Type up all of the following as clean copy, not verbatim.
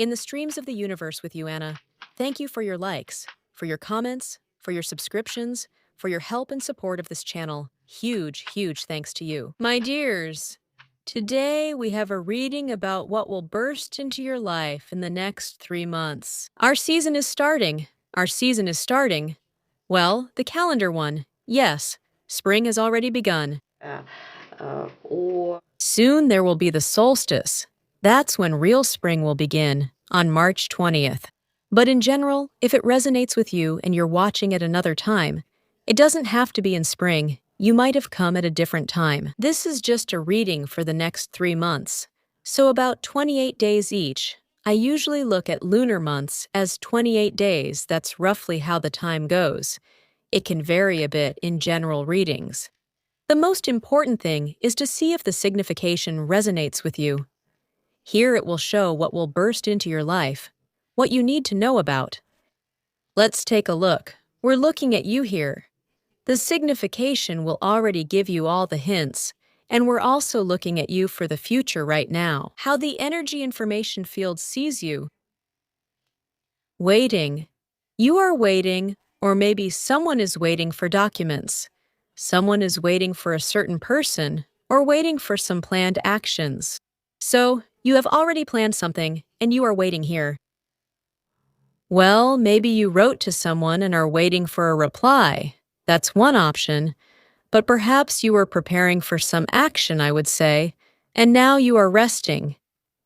In the streams of the universe with you, Anna, thank you for your likes, for your comments, for your subscriptions, for your help and support of this channel. Huge, huge thanks to you. My dears, today we have a reading about what will burst into your life in the next 3 months. Our season is starting. Our season is starting. Well, the calendar one. Yes, spring has already begun. Soon there will be the solstice. That's when real spring will begin, on March 20th. But in general, if it resonates with you and you're watching at another time, it doesn't have to be in spring. You might have come at a different time. This is just a reading for the next 3 months, so about 28 days each. I usually look at lunar months as 28 days. That's roughly how the time goes. It can vary a bit in general readings. The most important thing is to see if the signification resonates with you. Here it will show what will burst into your life, what you need to know about. Let's take a look. We're looking at you here. The signification will already give you all the hints, and we're also looking at you for the future right now. How the energy information field sees you. Waiting. You are waiting, or maybe someone is waiting for documents. Someone is waiting for a certain person, or waiting for some planned actions. So, you have already planned something, and you are waiting here. Well, maybe you wrote to someone and are waiting for a reply. That's one option. But perhaps you were preparing for some action, I would say, and now you are resting.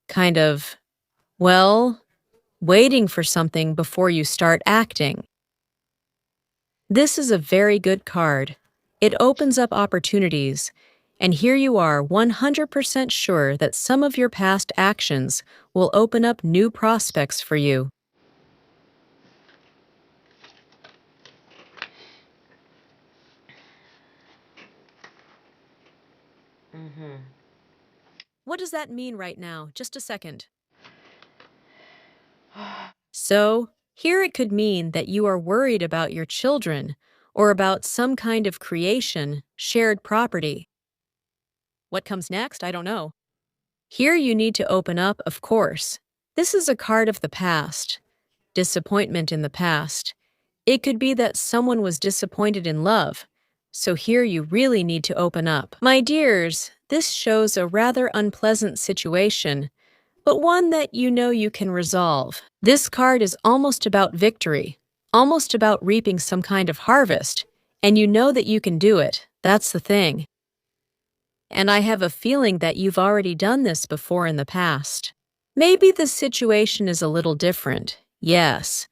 Kind of, well, waiting for something before you start acting. This is a very good card. It opens up opportunities, and here you are 100% sure that some of your past actions will open up new prospects for you. What does that mean right now? Just a second. So, here it could mean that you are worried about your children or about some kind of creation, shared property. What comes next? I don't know. Here you need to open up, of course. This is a card of the past. Disappointment in the past. It could be that someone was disappointed in love. So here you really need to open up. My dears, this shows a rather unpleasant situation, but one that you know you can resolve. This card is almost about victory, almost about reaping some kind of harvest, and you know that you can do it. That's the thing. And I have a feeling that you've already done this before in the past. Maybe the situation is a little different, yes,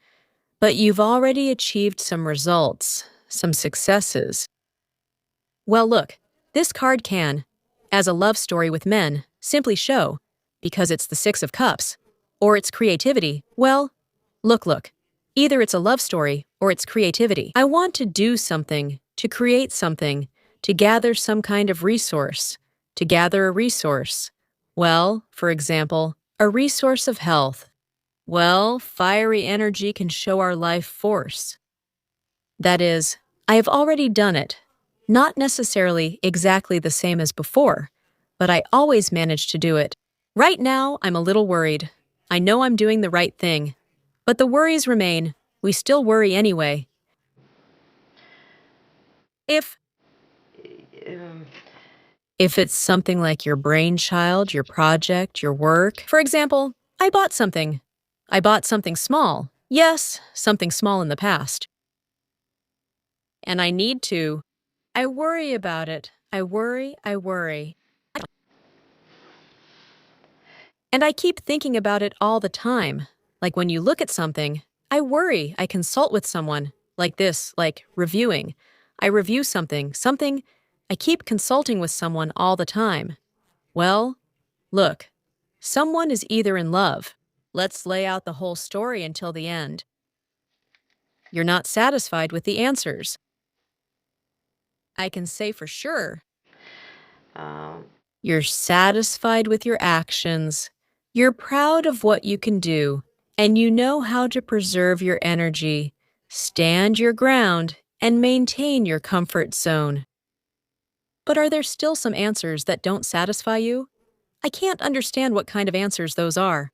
but you've already achieved some results, some successes. Well, look, this card can, as a love story with men, simply show, because it's the Six of Cups, or it's creativity. Well, look. Either it's a love story or it's creativity. I want to do something, to create something, to gather some kind of resource, to gather a resource. Well, for example, a resource of health. Well, fiery energy can show our life force. That is, I have already done it. Not necessarily exactly the same as before, but I always manage to do it. Right now, I'm a little worried. I know I'm doing the right thing, but the worries remain. We still worry anyway. If it's something like your brainchild, your project, your work, for example, I bought something. I bought something small. Yes, something small in the past. And I need to. I worry about it. I worry. And I keep thinking about it all the time. Like when you look at something, I worry. I consult with someone. Like this, like reviewing. I review something. I keep consulting with someone all the time. Well, look, someone is either in love. Let's lay out the whole story until the end. You're not satisfied with the answers. I can say for sure. You're satisfied with your actions. You're proud of what you can do, and you know how to preserve your energy, stand your ground, and maintain your comfort zone. But are there still some answers that don't satisfy you? I can't understand what kind of answers those are.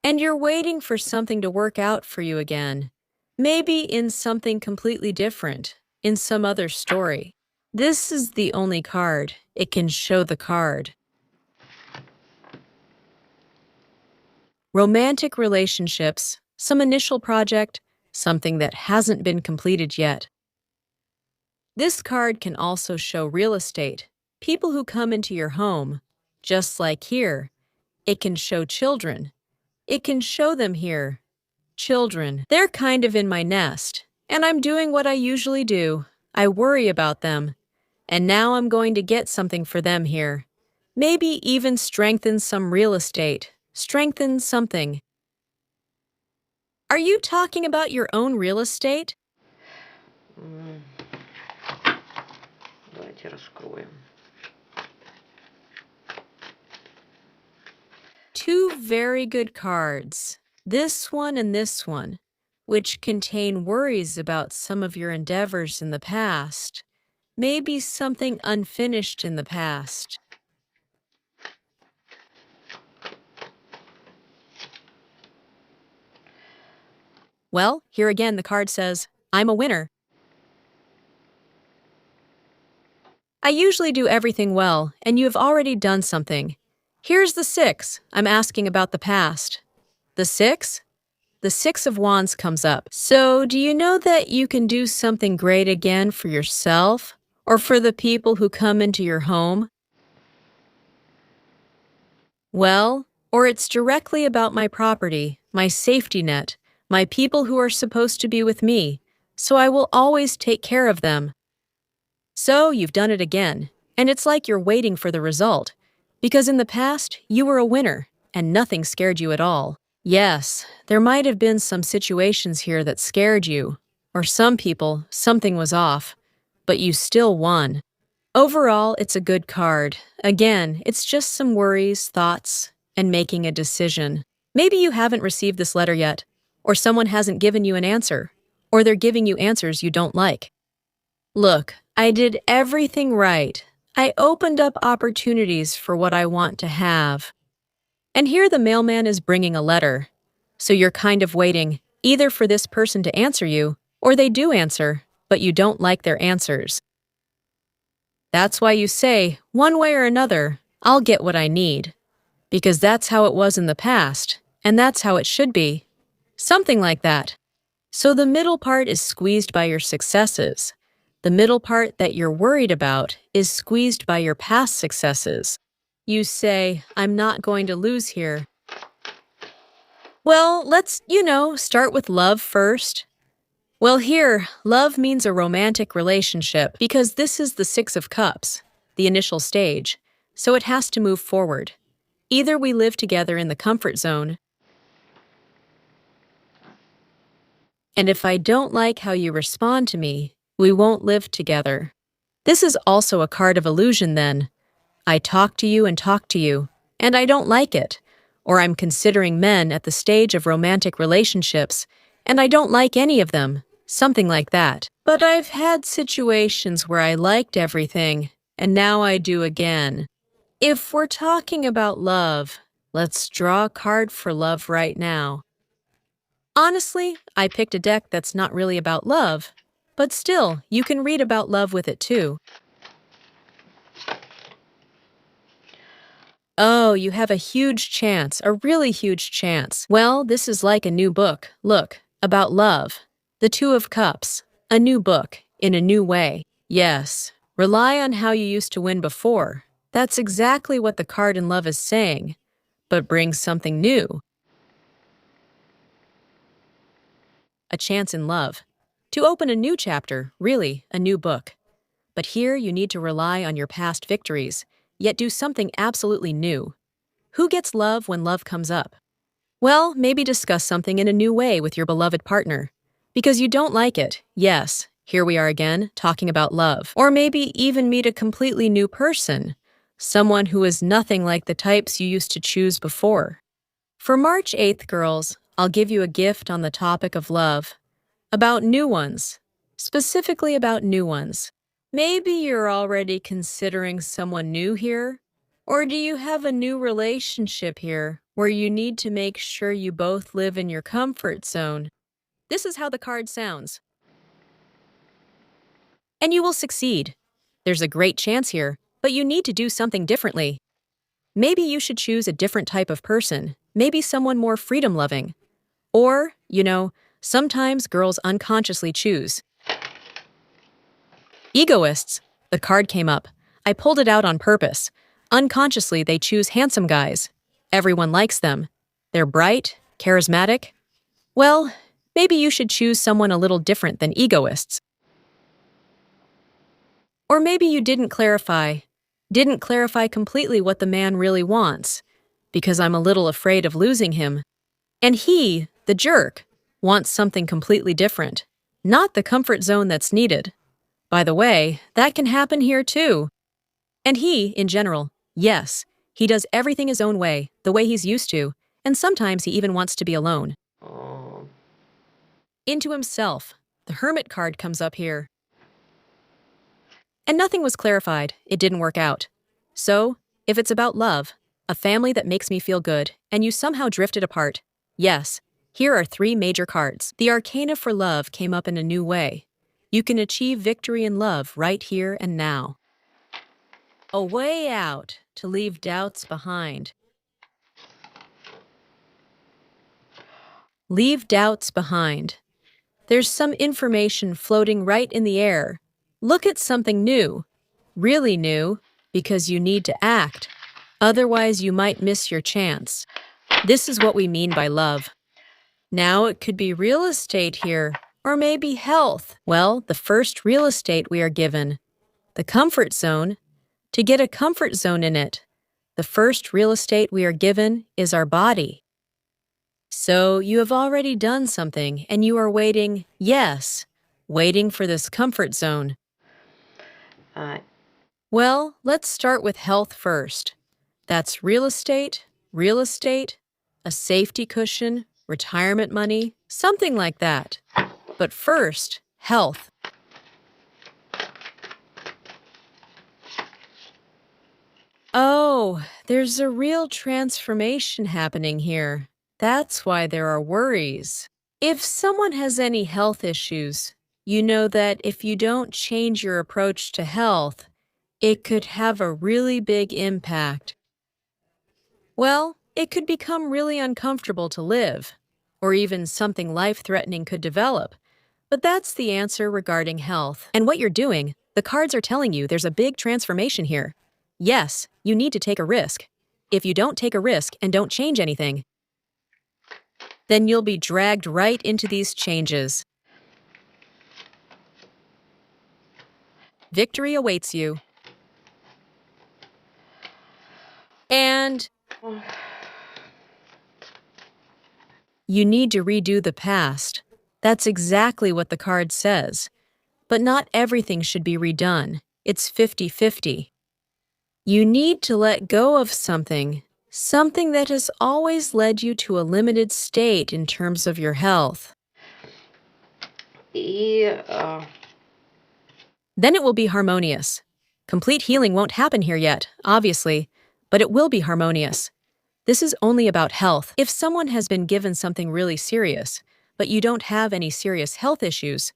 And you're waiting for something to work out for you again. Maybe in something completely different, in some other story. This is the only card. It can show the card. Romantic relationships, some initial project, something that hasn't been completed yet. This card can also show real estate, people who come into your home, just like here. It can show children. It can show them here. Children, they're kind of in my nest, and I'm doing what I usually do. I worry about them. And now I'm going to get something for them here. Maybe even strengthen some real estate. Strengthen something. Are you talking about your own real estate? Давайте раскроем. Two very good cards, this one and this one, which contain worries about some of your endeavors in the past. Maybe something unfinished in the past. Well, here again the card says, I'm a winner. I usually do everything well, and you have already done something. Here's the 6. I'm asking about the past. The 6? The 6 of Wands comes up. So, do you know that you can do something great again for yourself or for the people who come into your home? Well, or it's directly about my property, my safety net, my people who are supposed to be with me, so I will always take care of them. So, you've done it again, and it's like you're waiting for the result, because in the past, you were a winner, and nothing scared you at all. Yes, there might have been some situations here that scared you, or some people, something was off, but you still won. Overall, it's a good card. Again, it's just some worries, thoughts, and making a decision. Maybe you haven't received this letter yet, or someone hasn't given you an answer, or they're giving you answers you don't like. Look, I did everything right. I opened up opportunities for what I want to have. And here the mailman is bringing a letter. So you're kind of waiting, either for this person to answer you, or they do answer, but you don't like their answers. That's why you say, one way or another, I'll get what I need. Because that's how it was in the past, and that's how it should be. Something like that. So the middle part is squeezed by your successes. The middle part that you're worried about is squeezed by your past successes. You say, I'm not going to lose here. Well, let's, start with love first. Well, here, love means a romantic relationship because this is the 6 of Cups, the initial stage, so it has to move forward. Either we live together in the comfort zone, and if I don't like how you respond to me, we won't live together. This is also a card of illusion then. I talk to you, and I don't like it. Or I'm considering men at the stage of romantic relationships, and I don't like any of them. Something like that. But I've had situations where I liked everything, and now I do again. If we're talking about love, let's draw a card for love right now. Honestly, I picked a deck that's not really about love, but still, you can read about love with it too. Oh, you have a huge chance, a really huge chance. Well, this is like a new book. Look, about love. The 2 of Cups. A new book, in a new way. Yes, rely on how you used to win before. That's exactly what the card in love is saying. But bring something new. A chance in love. To open a new chapter, really, a new book. But here you need to rely on your past victories, yet do something absolutely new. Who gets love when love comes up? Well, maybe discuss something in a new way with your beloved partner. Because you don't like it, yes, here we are again, talking about love. Or maybe even meet a completely new person, someone who is nothing like the types you used to choose before. For March 8th, girls, I'll give you a gift on the topic of love. About new ones. Specifically about new ones. Maybe you're already considering someone new here? Or do you have a new relationship here where you need to make sure you both live in your comfort zone. This is how the card sounds. And you will succeed. There's a great chance here, but you need to do something differently. Maybe you should choose a different type of person, maybe someone more freedom-loving. Or, sometimes girls unconsciously choose egoists. The card came up. I pulled it out on purpose. Unconsciously, they choose handsome guys. Everyone likes them. They're bright, charismatic. Well, maybe you should choose someone a little different than egoists. Or maybe you didn't clarify completely what the man really wants, because I'm a little afraid of losing him. And he, the jerk, wants something completely different, not the comfort zone that's needed. By the way, that can happen here too. And he, in general, yes, he does everything his own way, the way he's used to, and sometimes he even wants to be alone. Into himself. The Hermit card comes up here. And nothing was clarified. It didn't work out. So, if it's about love, a family that makes me feel good, and you somehow drifted apart, yes, here are 3 major cards. The Arcana for love came up in a new way. You can achieve victory in love right here and now. A way out to leave doubts behind. Leave doubts behind. There's some information floating right in the air. Look at something new, really new, because you need to act. Otherwise, you might miss your chance. This is what we mean by love. Now it could be real estate here, or maybe health. Well, the first real estate we are given, the comfort zone, to get a comfort zone in it. The first real estate we are given is our body. So you have already done something and you are waiting, yes, waiting for this comfort zone. Well, let's start with health first. That's real estate, a safety cushion, retirement money, something like that. But first, health. Oh, there's a real transformation happening here. That's why there are worries. If someone has any health issues, you know that if you don't change your approach to health, it could have a really big impact. Well, it could become really uncomfortable to live, or even something life-threatening could develop. But that's the answer regarding health. And what you're doing, the cards are telling you there's a big transformation here. Yes, you need to take a risk. If you don't take a risk and don't change anything, then you'll be dragged right into these changes. Victory awaits you. And you need to redo the past. That's exactly what the card says. But not everything should be redone. It's 50-50. You need to let go of something that has always led you to a limited state in terms of your health. Yeah. Then it will be harmonious. Complete healing won't happen here yet, obviously, but it will be harmonious. This is only about health. If someone has been given something really serious, but you don't have any serious health issues,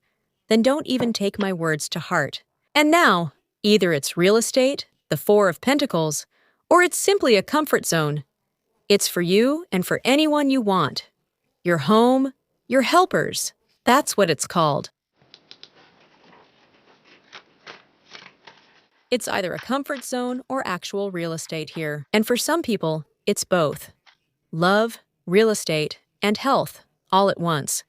then don't even take my words to heart. And now, either it's real estate, the 4 of Pentacles, or it's simply a comfort zone. It's for you and for anyone you want. Your home, your helpers. That's what it's called. It's either a comfort zone or actual real estate here. And for some people, it's both. Love, real estate, and health, all at once.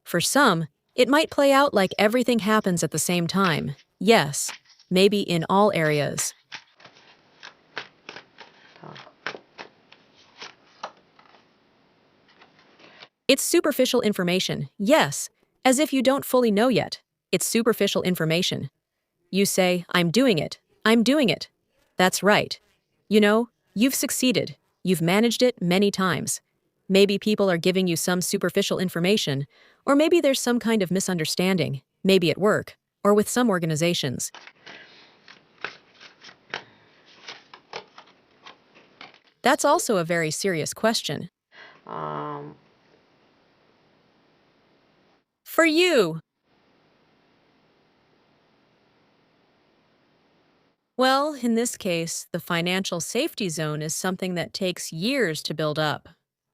For some, it might play out like everything happens at the same time. Yes, maybe in all areas. It's superficial information, yes, as if you don't fully know yet. It's superficial information. You say, I'm doing it. That's right. You've succeeded. You've managed it many times. Maybe people are giving you some superficial information, or maybe there's some kind of misunderstanding, maybe at work, or with some organizations. That's also a very serious question. Um, For you, well, in this case, the financial safety zone is something that takes years to build up,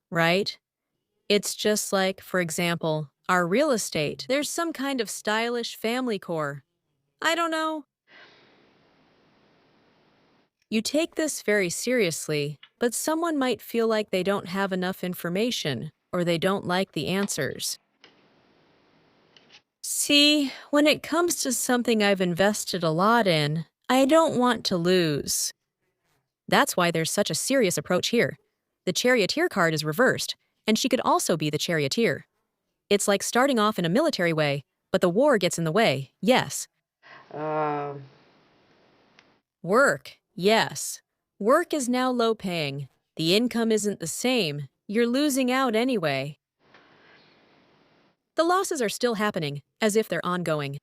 right? It's just like, for example, our real estate. There's some kind of stylish family core. I don't know. You take this very seriously, but someone might feel like they don't have enough information or they don't like the answers. See, when it comes to something I've invested a lot in, I don't want to lose. That's why there's such a serious approach here. The charioteer card is reversed, and she could also be the charioteer. It's like starting off in a military way, but the war gets in the way, yes. um, Work, yes. Work is now low paying. The income isn't the same. You're losing out anyway. The losses are still happening, as if they're ongoing.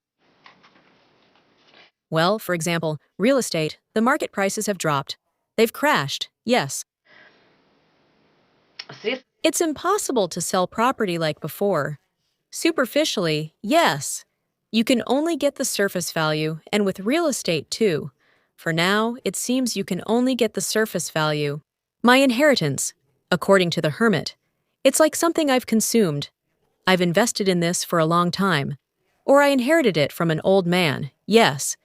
Well, for example, real estate, the market prices have dropped. They've crashed, yes. see, It's impossible to sell property like before. Superficially, yes. You can only get the surface value, and with real estate too. For now, it seems you can only get the surface value. My inheritance, according to the hermit. It's like something I've consumed. I've invested in this for a long time. Or I inherited it from an old man, yes.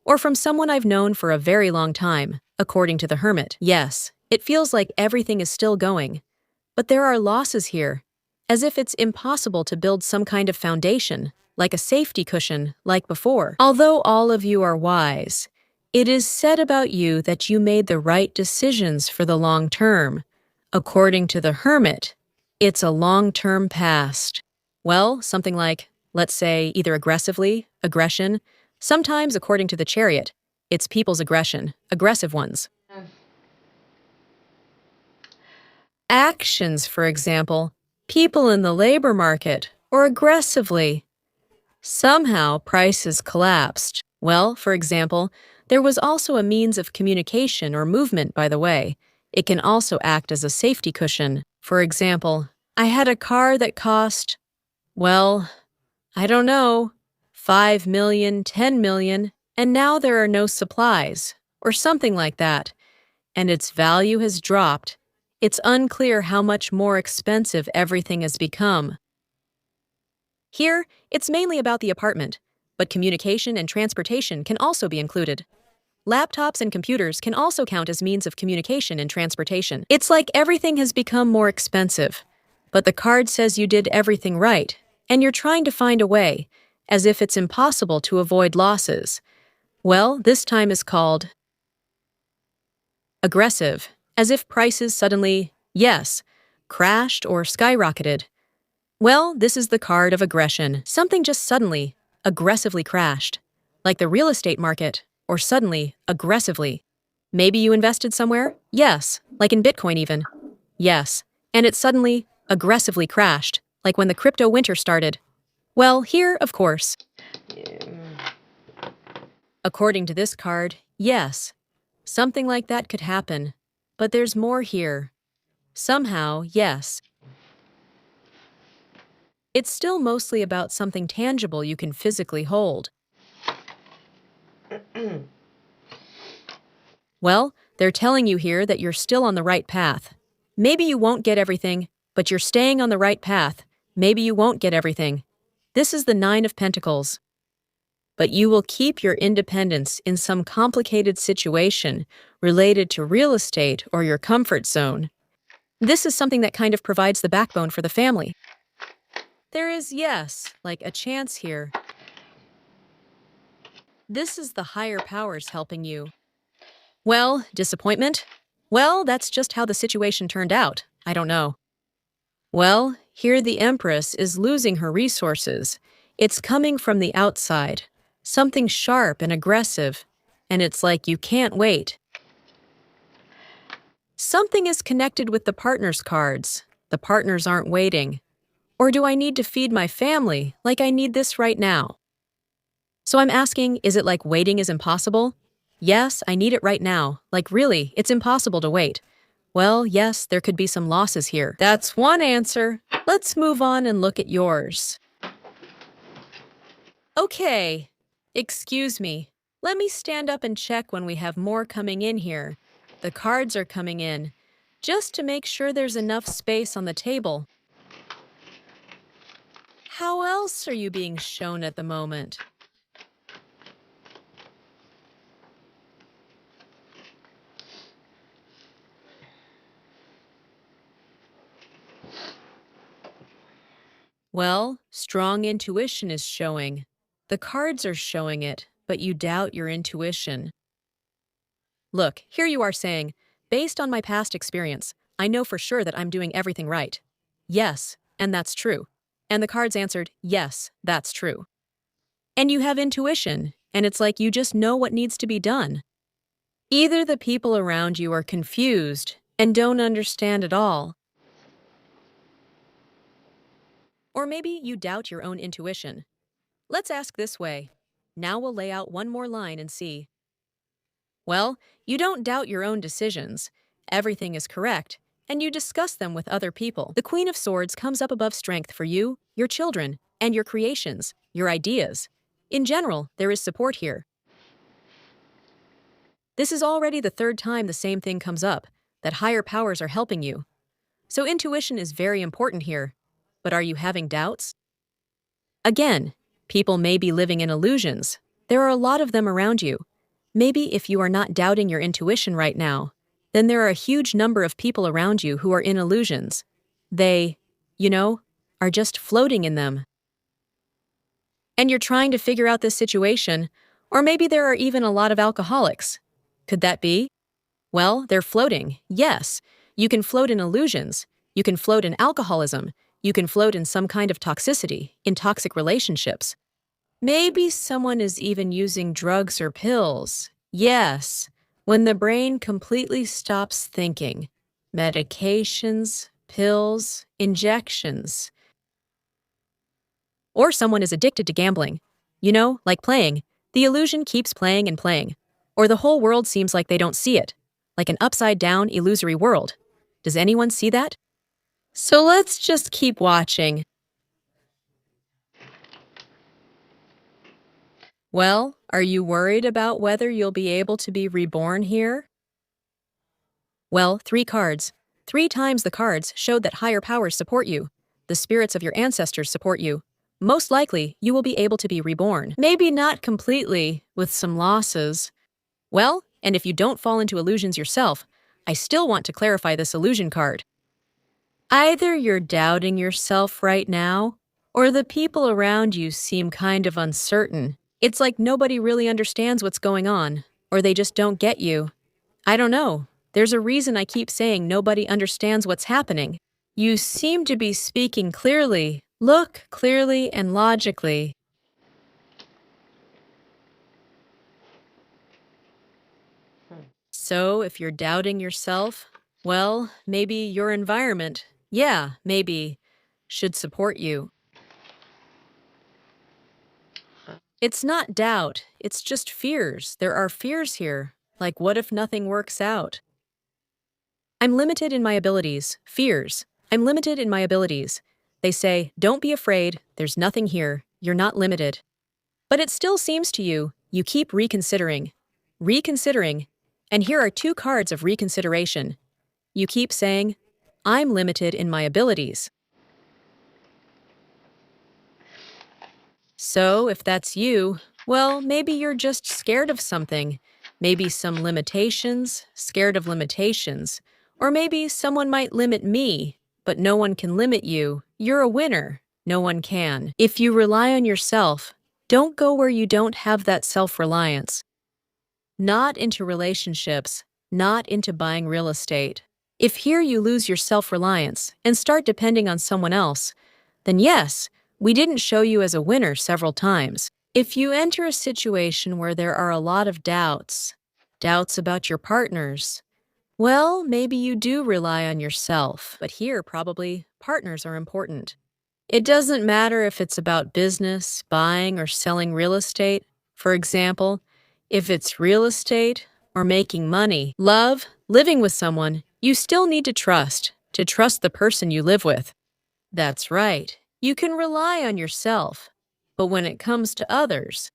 Or from someone I've known for a very long time, according to the hermit, yes. It feels like everything is still going. But there are losses here, as if it's impossible to build some kind of foundation, like a safety cushion, like before. Although all of you are wise, it is said about you that you made the right decisions for the long term. According to the hermit, it's a long-term past. Well, something like, let's say, either aggressively, aggression. Sometimes, according to the chariot, it's people's aggression, aggressive ones. Actions, for example, people in the labor market, or aggressively. Somehow, prices collapsed. Well, for example, there was also a means of communication or movement, by the way. It can also act as a safety cushion. For example, I had a car that cost, well, I don't know, 5 million, 10 million, and now there are no supplies, or something like that, and its value has dropped. It's unclear how much more expensive everything has become. Here, it's mainly about the apartment, but communication and transportation can also be included. Laptops and computers can also count as means of communication and transportation. It's like everything has become more expensive, but the card says you did everything right, and you're trying to find a way, as if it's impossible to avoid losses. Well, this time is called aggressive, as if prices suddenly, yes, crashed or skyrocketed. Well, this is the card of aggression. Something just suddenly, aggressively crashed. Like the real estate market, or suddenly, aggressively. Maybe you invested somewhere? Yes. Like in Bitcoin even? Yes. And it suddenly, aggressively crashed, like when the crypto winter started. Well, here, of course. According to this card, yes. Something like that could happen. But there's more here. Somehow, yes. It's still mostly about something tangible you can physically hold. Well, they're telling you here that you're still on the right path. Maybe you won't get everything, but you're staying on the right path. Maybe you won't get everything. This is the Nine of Pentacles. But you will keep your independence in some complicated situation related to real estate or your comfort zone. This is something that kind of provides the backbone for the family. There is, yes, like a chance here. This is the higher powers helping you. Well, disappointment? Well, that's just how the situation turned out. I don't know. Well, here the Empress is losing her resources. It's coming from the outside. Something sharp and aggressive. And it's like you can't wait. Something is connected with the partners cards. The partners aren't waiting. Or do I need to feed my family like I need this right now? So I'm asking, is it like waiting is impossible? Yes, I need it right now. Like really, it's impossible to wait. Well, yes, there could be some losses here. That's one answer. Let's move on and look at yours. Okay. Excuse me. Let me stand up and check when we have more coming in here. The cards are coming in, just to make sure there's enough space on the table. How else are you being shown at the moment? Well, strong intuition is showing. The cards are showing it, but you doubt your intuition. Look, here you are saying, based on my past experience, I know for sure that I'm doing everything right. Yes, and that's true. And the cards answered, yes, that's true. And you have intuition, and it's like you just know what needs to be done. Either the people around you are confused and don't understand at all, or maybe you doubt your own intuition. Let's ask this way. Now we'll lay out one more line and see. Well, you don't doubt your own decisions. Everything is correct, and you discuss them with other people. The Queen of Swords comes up above strength for you, your children, and your creations, your ideas. In general, there is support here. This is already the third time the same thing comes up, that higher powers are helping you. So intuition is very important here. But are you having doubts? Again, people may be living in illusions. There are a lot of them around you. Maybe if you are not doubting your intuition right now, then there are a huge number of people around you who are in illusions. They, are just floating in them. And you're trying to figure out this situation, or maybe there are even a lot of alcoholics. Could that be? Well, they're floating, yes. You can float in illusions. You can float in alcoholism. You can float in some kind of toxicity, in toxic relationships. Maybe someone is even using drugs or pills. Yes, when the brain completely stops thinking. Medications, pills, injections. Or someone is addicted to gambling. Like playing. The illusion keeps playing and playing. Or the whole world seems like they don't see it. Like an upside-down, illusory world. Does anyone see that? So let's just keep watching. Well, are you worried about whether you'll be able to be reborn here? Well, 3 cards. 3 times the cards showed that higher powers support you. The spirits of your ancestors support you. Most likely, you will be able to be reborn. Maybe not completely, with some losses. Well, and if you don't fall into illusions yourself, I still want to clarify this illusion card. Either you're doubting yourself right now, or the people around you seem kind of uncertain. It's like nobody really understands what's going on, or they just don't get you. I don't know. There's a reason I keep saying nobody understands what's happening. You seem to be speaking clearly. Look clearly and logically. So, if you're doubting yourself, well, maybe your environment, maybe, should support you. It's not doubt, it's just fears. There are fears here. Like, what if nothing works out? I'm limited in my abilities. Fears. I'm limited in my abilities. They say, don't be afraid, there's nothing here, you're not limited. But it still seems to you, you keep reconsidering. Reconsidering. And here are 2 cards of reconsideration. You keep saying, I'm limited in my abilities. So, if that's you, well, maybe you're just scared of something. Maybe some limitations, scared of limitations. Or maybe someone might limit me, but no one can limit you. You're a winner. No one can. If you rely on yourself, don't go where you don't have that self-reliance. Not into relationships, not into buying real estate. If here you lose your self-reliance and start depending on someone else, then yes, we didn't show you as a winner several times. If you enter a situation where there are a lot of doubts about your partners, well, maybe you do rely on yourself, but here probably partners are important. It doesn't matter if it's about business, buying or selling real estate. For example, if it's real estate or making money, love, living with someone, You still need to trust the person you live with. That's right. You can rely on yourself. But when it comes to others,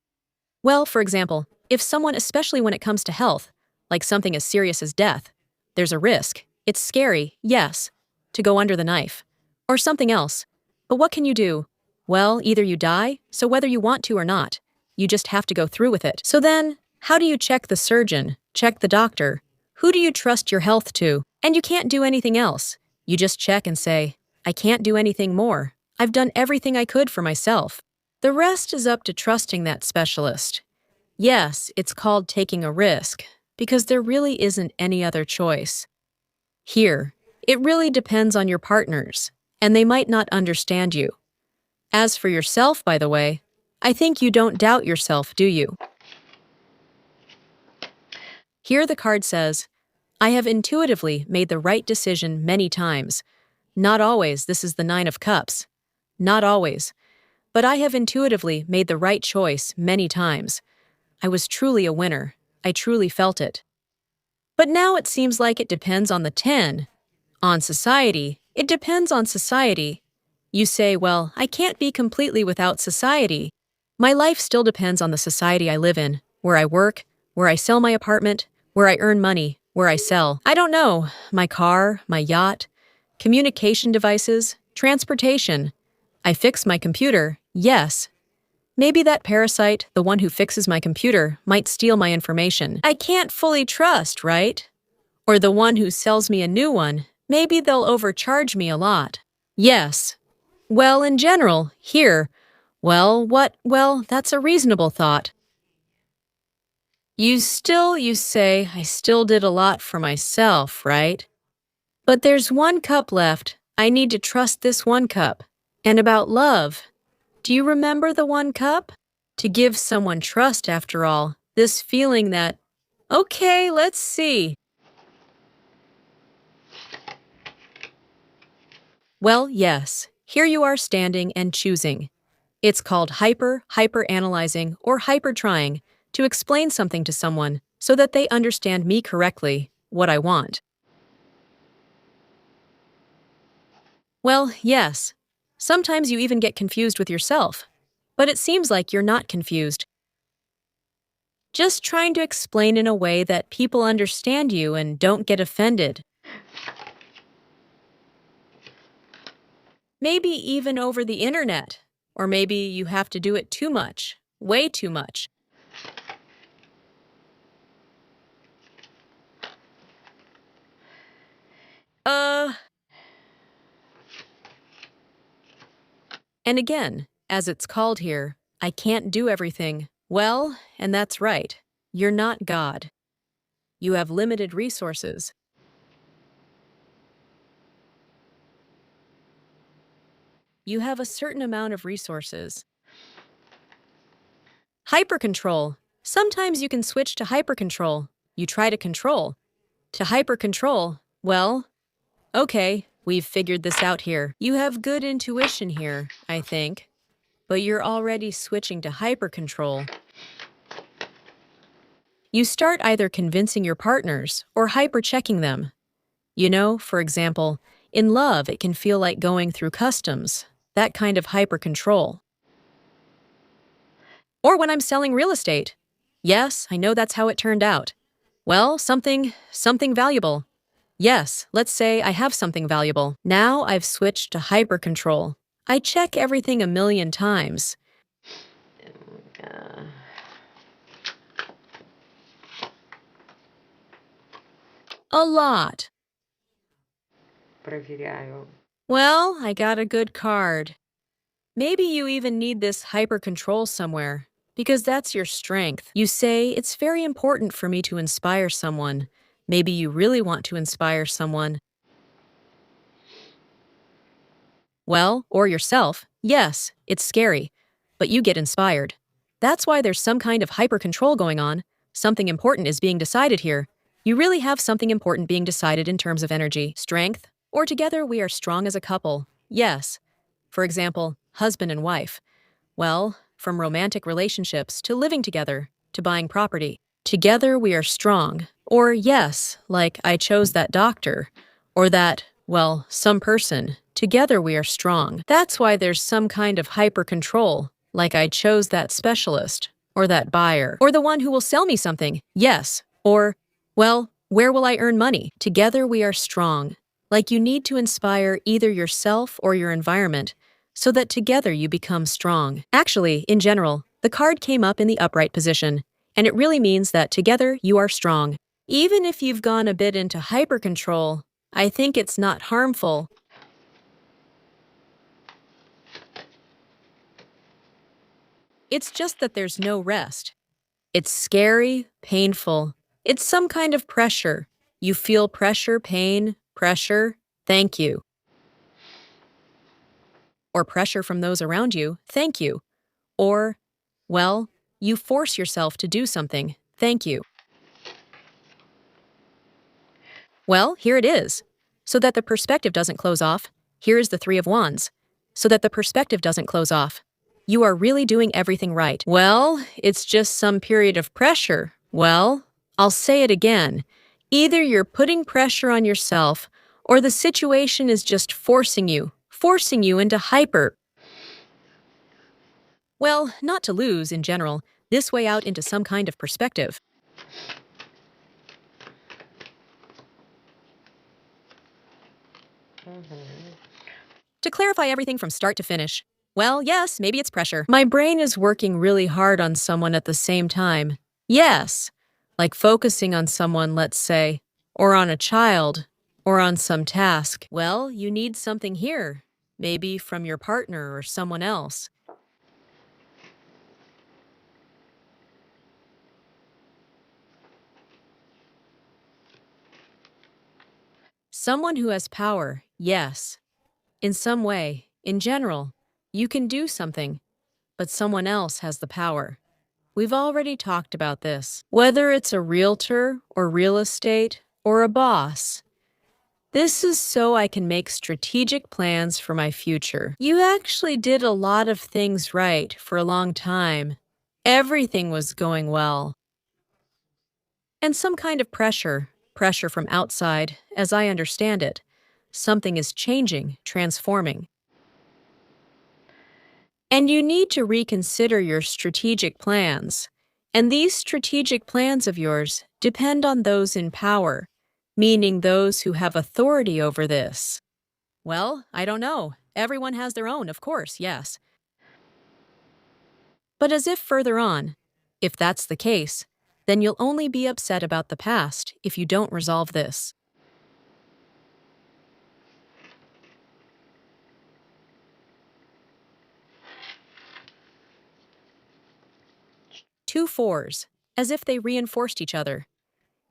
well, for example, if someone, especially when it comes to health, like something as serious as death, there's a risk. It's scary, yes, to go under the knife. Or something else. But what can you do? Well, either you die, so whether you want to or not, you just have to go through with it. So then, how do you check the surgeon, check the doctor? Who do you trust your health to? And you can't do anything else. You just check and say, I can't do anything more. I've done everything I could for myself. The rest is up to trusting that specialist. Yes, it's called taking a risk, because there really isn't any other choice. Here, it really depends on your partners, and they might not understand you. As for yourself, by the way, I think you don't doubt yourself, do you? Here the card says, I have intuitively made the right decision many times. Not always, this is the Nine of Cups. Not always. But I have intuitively made the right choice many times. I was truly a winner. I truly felt it. But now it seems like it depends on the 10. On society. It depends on society. You say, well, I can't be completely without society. My life still depends on the society I live in, where I work, where I sell my apartment, where I earn money, where I sell. I don't know, my car, my yacht, communication devices, transportation. I fix my computer, yes. Maybe that parasite, the one who fixes my computer, might steal my information. I can't fully trust, right? Or the one who sells me a new one, maybe they'll overcharge me a lot. Yes. Well, in general, here. Well, what? Well, that's a reasonable thought. You say, I still did a lot for myself, right? But there's one cup left. I need to trust this one cup. And about love. Do you remember the one cup? To give someone trust, after all. This feeling that, okay, let's see. Well, yes. Here you are standing and choosing. It's called hyper-analyzing, or hyper-trying to explain something to someone so that they understand me correctly, what I want. Well, yes. Sometimes you even get confused with yourself. But it seems like you're not confused. Just trying to explain in a way that people understand you and don't get offended. Maybe even over the internet. Or maybe you have to do it too much, way too much. And again, as it's called here, I can't do everything. Well, and that's right. You're not God. You have limited resources. You have a certain amount of resources. Hypercontrol. Sometimes you can switch to hypercontrol. You try to control. To hypercontrol, well, okay, we've figured this out here. You have good intuition here, I think. But you're already switching to hypercontrol. You start either convincing your partners or hyper-checking them. You know, for example, in love it can feel like going through customs, that kind of hyper-control. Or when I'm selling real estate. Yes, I know that's how it turned out. Well, something valuable. Yes, let's say I have something valuable. Now I've switched to hyper-control. I check everything a million times. Uh, A lot. Presidiario. Well, I got a good card. Maybe you even need this hyper-control somewhere, because that's your strength. You say, it's very important for me to inspire someone. Maybe you really want to inspire someone. Well, or yourself. Yes, it's scary, but you get inspired. That's why there's some kind of hyper-control going on. Something important is being decided here. You really have something important being decided in terms of energy, strength, or together we are strong as a couple. Yes. For example, husband and wife. Well, from romantic relationships to living together to buying property. Together we are strong. Or yes, like I chose that doctor. Or that, well, some person. Together we are strong. That's why there's some kind of hyper control, like I chose that specialist, or that buyer, or the one who will sell me something. Yes. Or, well, where will I earn money? Together we are strong. Like you need to inspire either yourself or your environment so that together you become strong. Actually, in general, the card came up in the upright position, and it really means that together you are strong. Even if you've gone a bit into hyper control, I think it's not harmful. It's just that there's no rest. It's scary, painful. It's some kind of pressure. You feel pressure, pain, pressure, thank you. Or pressure from those around you, thank you. Or, well, you force yourself to do something, thank you. Well, here it is. So that the perspective doesn't close off, here is the Three of Wands. So that the perspective doesn't close off. You are really doing everything right. Well, it's just some period of pressure. Well, I'll say it again. Either you're putting pressure on yourself, or the situation is just forcing you into hyper. Well, not to lose in general, this way out into some kind of perspective. To clarify everything from start to finish. Well, yes, maybe it's pressure. My brain is working really hard on someone at the same time. Yes, like focusing on someone, let's say, or on a child, or on some task. Well, you need something here, maybe from your partner or someone else. Someone who has power, yes. In some way, in general, you can do something, but someone else has the power. We've already talked about this. Whether it's a realtor or real estate or a boss, this is so I can make strategic plans for my future. You actually did a lot of things right for a long time. Everything was going well. And some kind of pressure from outside, as I understand it. Something is changing, transforming. And you need to reconsider your strategic plans. And these strategic plans of yours depend on those in power, meaning those who have authority over this. Well, I don't know. Everyone has their own, of course, yes. But as if further on, if that's the case, then you'll only be upset about the past if you don't resolve this. Two fours, as if they reinforced each other.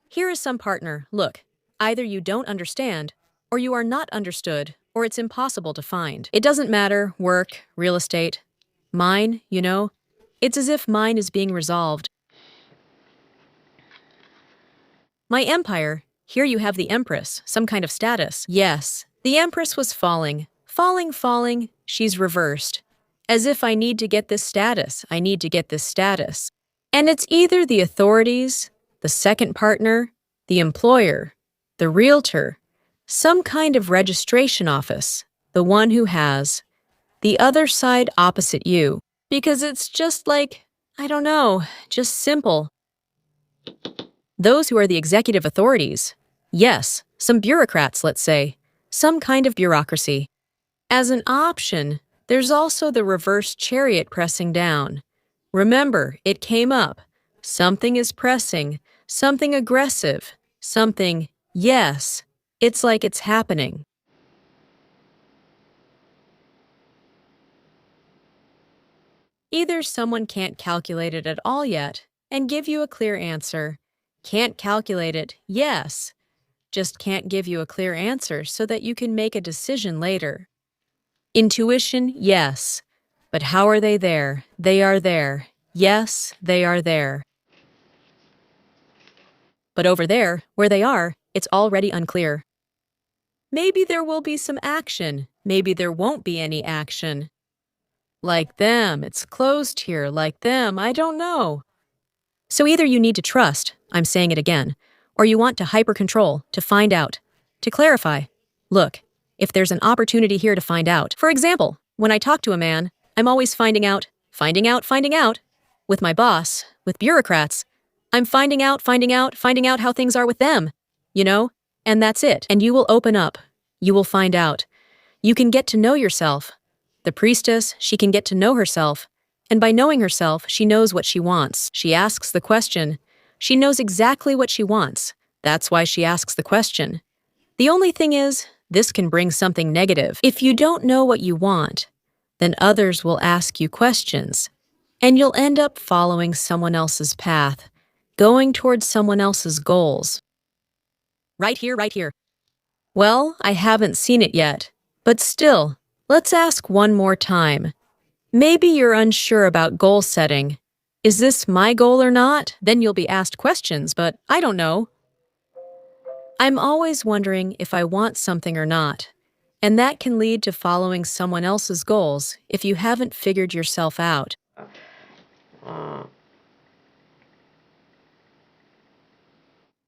Here is some partner, look, either you don't understand, or you are not understood, or it's impossible to find. It doesn't matter, work, real estate. Mine, you know, it's as if mine is being resolved. My empire, here you have the Empress, some kind of status. Yes, the Empress was falling, falling, she's reversed. As if I need to get this status, I need to get this status. And it's either the authorities, the second partner, the employer, the realtor, some kind of registration office, the one who has, the other side opposite you. Because it's just like, I don't know, just simple. Those who are the executive authorities. Yes, some bureaucrats, let's say. Some kind of bureaucracy. As an option, there's also the reverse chariot pressing down. Remember, it came up. Something is pressing, something aggressive, something, yes, it's like it's happening. Either someone can't calculate it at all yet and give you a clear answer. Can't calculate it, yes. Just can't give you a clear answer so that you can make a decision later. Intuition, yes. But how are they there? They are there. Yes, they are there. But over there, where they are, it's already unclear. Maybe there will be some action. Maybe there won't be any action. Like them, it's closed here. Like them, I don't know. So either you need to trust, I'm saying it again, or you want to hyper-control, to find out, to clarify. Look, if there's an opportunity here to find out. For example, when I talk to a man, I'm always finding out. With my boss, with bureaucrats, I'm finding out how things are with them. You know? And that's it. And you will open up. You will find out. You can get to know yourself. The priestess, she can get to know herself. And by knowing herself, she knows what she wants. She asks the question. She knows exactly what she wants. That's why she asks the question. The only thing is, this can bring something negative. If you don't know what you want, then others will ask you questions, and you'll end up following someone else's path, going towards someone else's goals. Right here. Well, I haven't seen it yet, but still, let's ask one more time. Maybe you're unsure about goal setting. Is this my goal or not? Then you'll be asked questions, but I don't know. I'm always wondering if I want something or not, and that can lead to following someone else's goals if you haven't figured yourself out.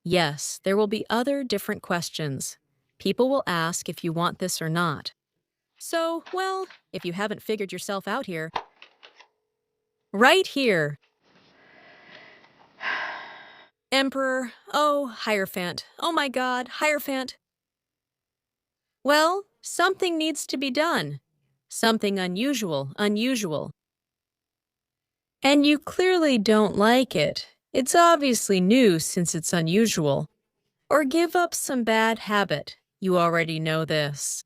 Yes, there will be other different questions. People will ask if you want this or not. So, well, if you haven't figured yourself out here, right here. Emperor, oh, Hierophant, oh my God, Hierophant. Well, something needs to be done. Something unusual. And you clearly don't like it. It's obviously new since it's unusual. Or give up some bad habit. You already know this.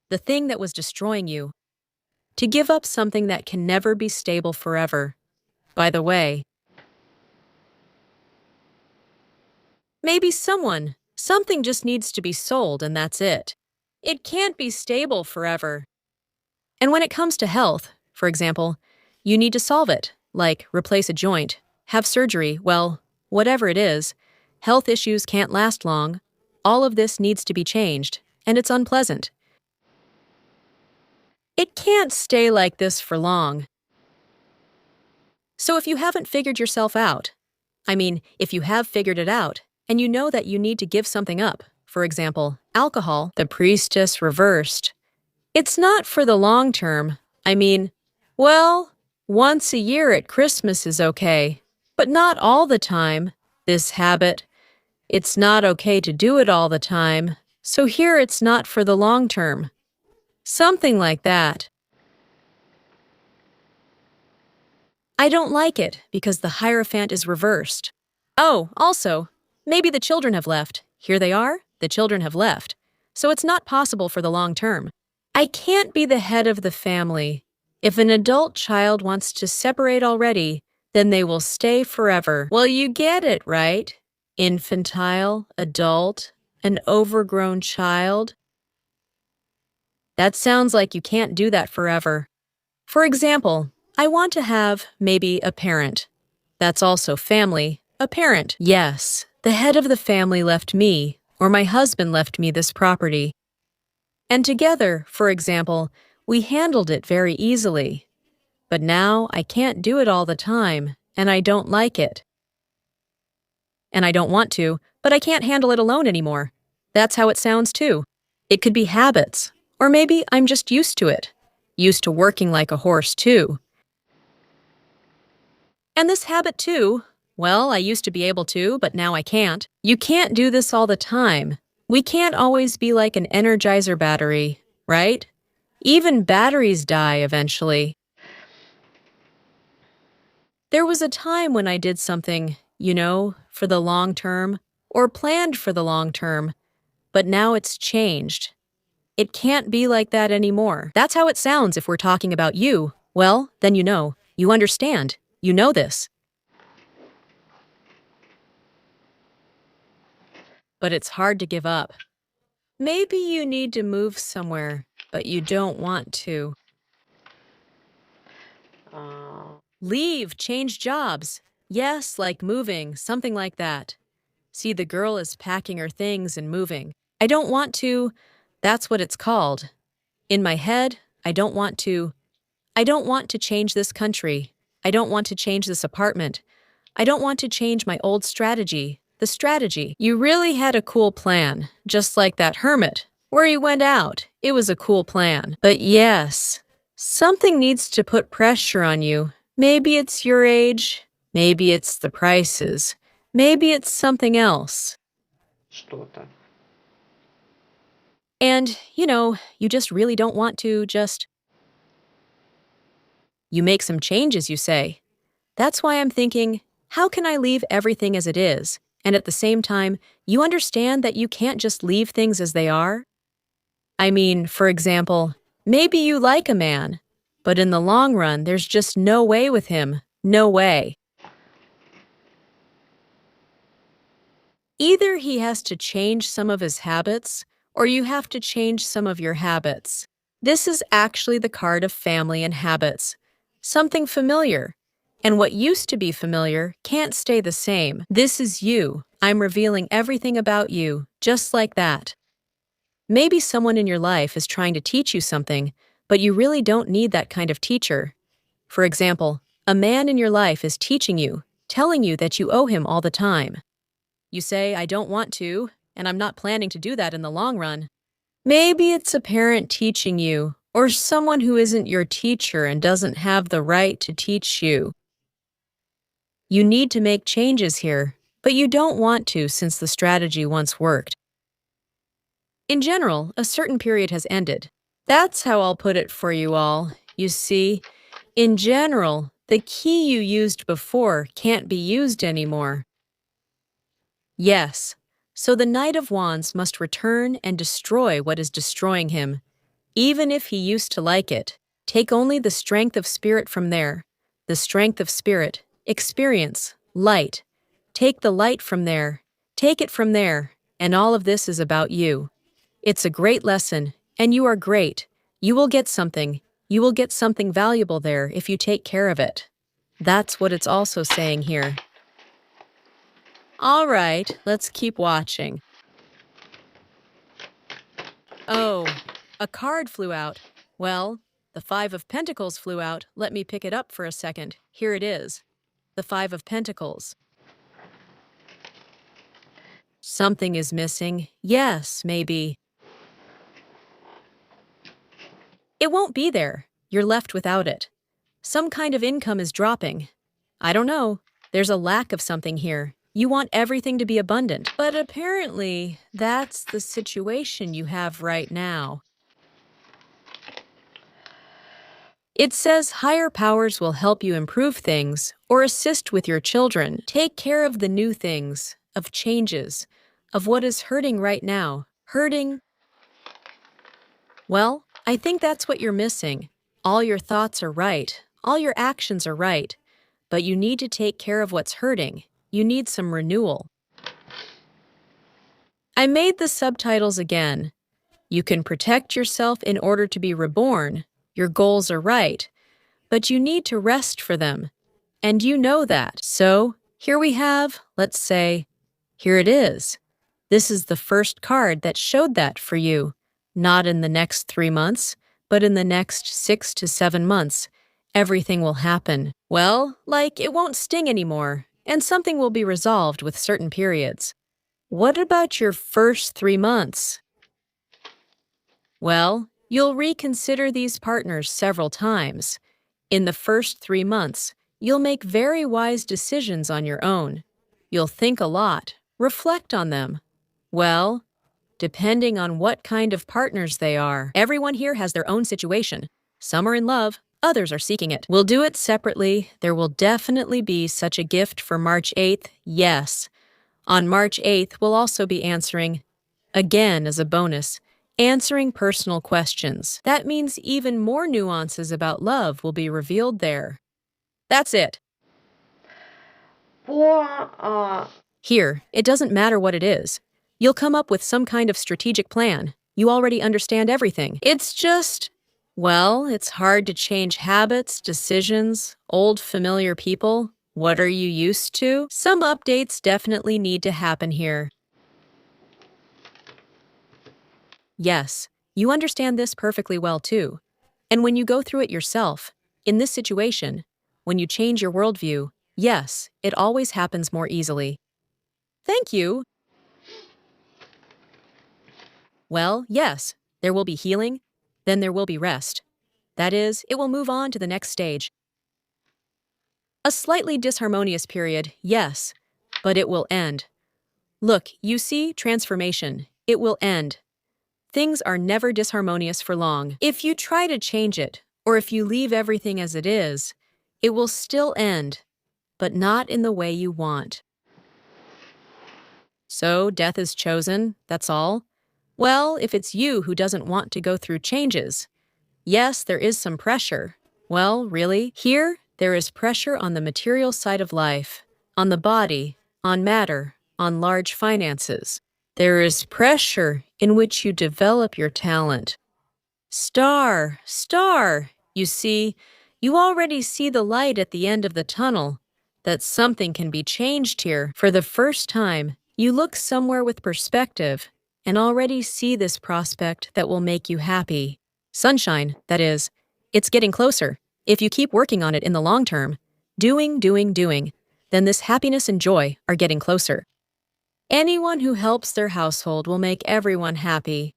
The thing that was destroying you. To give up something that can never be stable forever. By the way, maybe something just needs to be sold and that's it. It can't be stable forever. And when it comes to health, for example, you need to solve it, like replace a joint, have surgery, well, whatever it is, health issues can't last long. All of this needs to be changed, and it's unpleasant. It can't stay like this for long. So if you haven't figured yourself out, if you have figured it out, and you know that you need to give something up, for example, alcohol, the priestess reversed. It's not for the long term. Well, once a year at Christmas is okay, but not all the time. This habit, it's not okay to do it all the time, so here it's not for the long term. Something like that. I don't like it because the Hierophant is reversed. Oh, also, maybe the children have left. Here they are, the children have left. So it's not possible for the long term. I can't be the head of the family. If an adult child wants to separate already, then they will stay forever. Well, you get it, right? Infantile, adult, an overgrown child. That sounds like you can't do that forever. For example, I want to have, maybe, a parent. That's also family, a parent. Yes, the head of the family left me, or my husband left me this property. And together, for example, we handled it very easily. But now I can't do it all the time, and I don't like it. And I don't want to, but I can't handle it alone anymore. That's how it sounds too. It could be habits, or maybe I'm just used to it. Used to working like a horse too. And this habit too, well, I used to be able to, but now I can't. You can't do this all the time. We can't always be like an Energizer battery, right? Even batteries die eventually. There was a time when I did something, for the long term, or planned for the long term, but now it's changed. It can't be like that anymore. That's how it sounds if we're talking about you. Well, then you understand, you know this. But it's hard to give up. Maybe you need to move somewhere, but you don't want to. Leave, change jobs. Yes, like moving, something like that. See, the girl is packing her things and moving. I don't want to. That's what it's called. In my head, I don't want to change this country. I don't want to change this apartment. I don't want to change my old strategy. The strategy. You really had a cool plan, just like that hermit, where he went out. It was a cool plan. But yes, something needs to put pressure on you. Maybe it's your age, maybe it's the prices, maybe it's something else. Что-то. And, you just really don't want to You make some changes, you say. That's why I'm thinking, how can I leave everything as it is? And at the same time, you understand that you can't just leave things as they are? I mean, for example, maybe you like a man, but in the long run, there's just no way with him. No way. Either he has to change some of his habits, or you have to change some of your habits. This is actually the card of family and habits. Something familiar. And what used to be familiar can't stay the same. This is you. I'm revealing everything about you, just like that. Maybe someone in your life is trying to teach you something, but you really don't need that kind of teacher. For example, a man in your life is teaching you, telling you that you owe him all the time. You say, I don't want to, and I'm not planning to do that in the long run. Maybe it's a parent teaching you, or someone who isn't your teacher and doesn't have the right to teach you. You need to make changes here, but you don't want to since the strategy once worked. In general, a certain period has ended. That's how I'll put it for you all. You see, in general, the key you used before can't be used anymore. Yes, so the Knight of Wands must return and destroy what is destroying him. Even if he used to like it, take only the strength of spirit from there. The strength of spirit, experience, light. Take the light from there, take it from there, and all of this is about you. It's a great lesson, and you are great. You will get something. You will get something valuable there if you take care of it. That's what it's also saying here. All right, let's keep watching. Oh, a card flew out. Well, the Five of Pentacles flew out. Let me pick it up for a second. Here it is. The Five of Pentacles. Something is missing. Yes, maybe. It won't be there. You're left without it. Some kind of income is dropping. I don't know. There's a lack of something here. You want everything to be abundant, but apparently that's the situation you have right now. It says higher powers will help you improve things or assist with your children. Take care of the new things, of changes, of what is hurting right now. Hurting. Well, I think that's what you're missing. All your thoughts are right. All your actions are right. But you need to take care of what's hurting. You need some renewal. I made the subtitles again. You can protect yourself in order to be reborn. Your goals are right. But you need to rest for them. And you know that. So, here we have, let's say, here it is. This is the first card that showed that for you. Not in the next 3 months, but in the next 6 to 7 months. Everything will happen. Well, like it won't sting anymore, and something will be resolved with certain periods. What about your first 3 months? Well, you'll reconsider these partners several times. In the first 3 months, you'll make very wise decisions on your own. You'll think a lot, reflect on them. Well, depending on what kind of partners they are. Everyone here has their own situation. Some are in love, others are seeking it. We'll do it separately. There will definitely be such a gift for March 8th, yes. On March 8th, we'll also be answering, again as a bonus, answering personal questions. That means even more nuances about love will be revealed there. That's it. Here, it doesn't matter what it is. You'll come up with some kind of strategic plan. You already understand everything. It's just, well, it's hard to change habits, decisions, old familiar people. What are you used to? Some updates definitely need to happen here. Yes, you understand this perfectly well too. And when you go through it yourself, in this situation, when you change your worldview, Yes, it always happens more easily. Thank you. Well, yes, there will be healing, then there will be rest. That is, it will move on to the next stage. A slightly disharmonious period, yes, but it will end. Look, you see, transformation. It will end. Things are never disharmonious for long. If you try to change it, or if you leave everything as it is, it will still end, but not in the way you want. So, death is chosen, that's all? Well, if it's you who doesn't want to go through changes. Yes, there is some pressure. Well, really? Here, there is pressure on the material side of life, on the body, on matter, on large finances. There is pressure in which you develop your talent. Star, star, you see, you already see the light at the end of the tunnel, that something can be changed here. For the first time, you look somewhere with perspective and already see this prospect that will make you happy. Sunshine, that is. It's getting closer. If you keep working on it in the long term, doing, then this happiness and joy are getting closer. Anyone who helps their household will make everyone happy.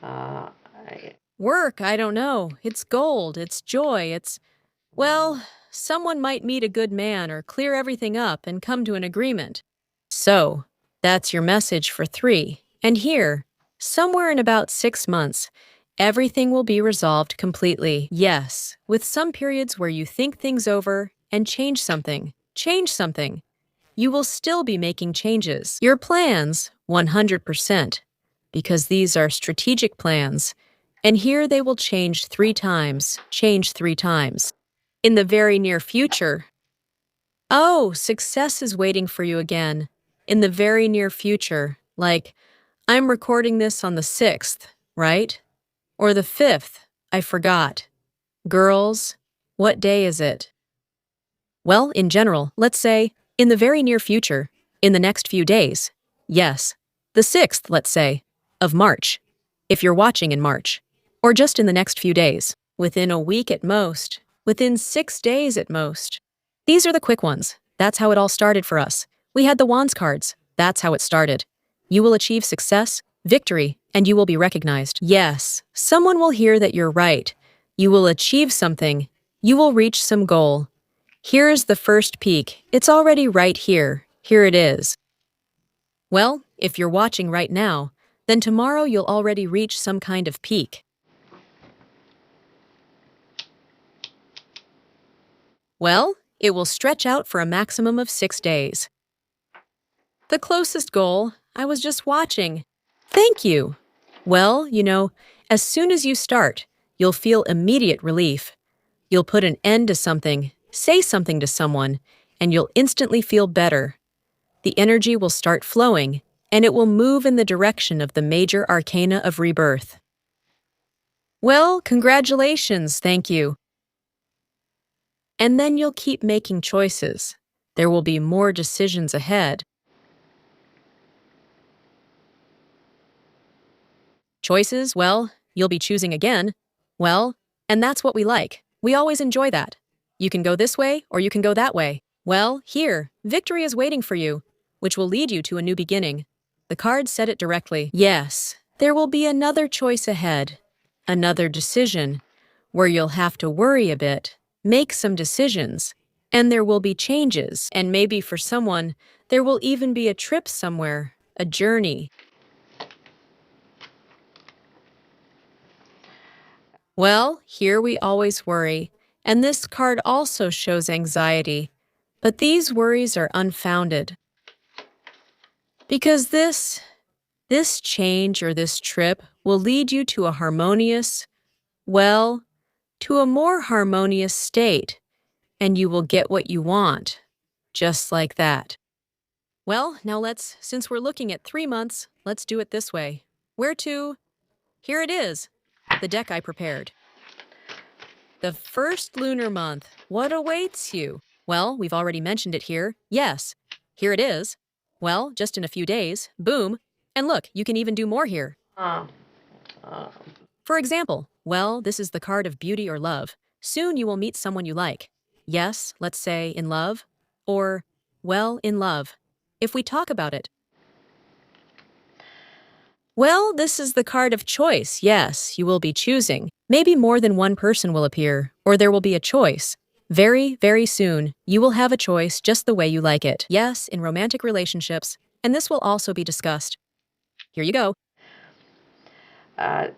Uh, I, Work, I don't know. It's gold, it's joy, well, someone might meet a good man or clear everything up and come to an agreement. So, that's your message for 3. And here, somewhere in about 6 months, everything will be resolved completely. Yes, with some periods where you think things over and change something. You will still be making changes. Your plans, 100%, because these are strategic plans. And here they will change 3 times. In the very near future. Oh, success is waiting for you again. In the very near future. Like, I'm recording this on the 6th, right? Or the 5th, I forgot. Girls, what day is it? Well, in general, let's say, in the very near future, in the next few days. Yes, the 6th, let's say, of March, if you're watching in March. Or just in the next few days, within a week at most, within 6 days at most. These are the quick ones. That's how it all started for us. We had the Wands cards. That's how it started. You will achieve success, victory, and you will be recognized. Yes, someone will hear that you're right. You will achieve something. You will reach some goal. Here is the first peak. It's already right here. Here it is. Well, if you're watching right now, then tomorrow you'll already reach some kind of peak. Well, it will stretch out for a maximum of 6 days. The closest goal, I was just watching. Thank you. Well, as soon as you start, you'll feel immediate relief. You'll put an end to something, say something to someone, and you'll instantly feel better. The energy will start flowing, and it will move in the direction of the major arcana of rebirth. Well, congratulations, thank you. And then you'll keep making choices. There will be more decisions ahead. Choices, well, you'll be choosing again. Well, and that's what we like. We always enjoy that. You can go this way or you can go that way. Well, here, victory is waiting for you, which will lead you to a new beginning. The cards said it directly. Yes, there will be another choice ahead, another decision, where you'll have to worry a bit, make some decisions, and there will be changes, and maybe for someone, there will even be a trip somewhere, a journey. Well, here we always worry, and this card also shows anxiety, but these worries are unfounded. Because this change or this trip will lead you to a harmonious, to a more harmonious state, and you will get what you want, just like that. Well, now since we're looking at 3 months, let's do it this way. Where to? Here it is, the deck I prepared. The first lunar month, what awaits you? Well, we've already mentioned it here. Yes, here it is. Well, just in a few days, boom. And look, you can even do more here. For example, this is the card of beauty or love. Soon you will meet someone you like. Yes, let's say in love, Or, well, in love, if we talk about it. Well, this is the card of choice. Yes, you will be choosing. Maybe more than one person will appear, or there will be a choice. Very, very soon, you will have a choice just the way you like it. Yes, in romantic relationships, and this will also be discussed. Here you go. Uh,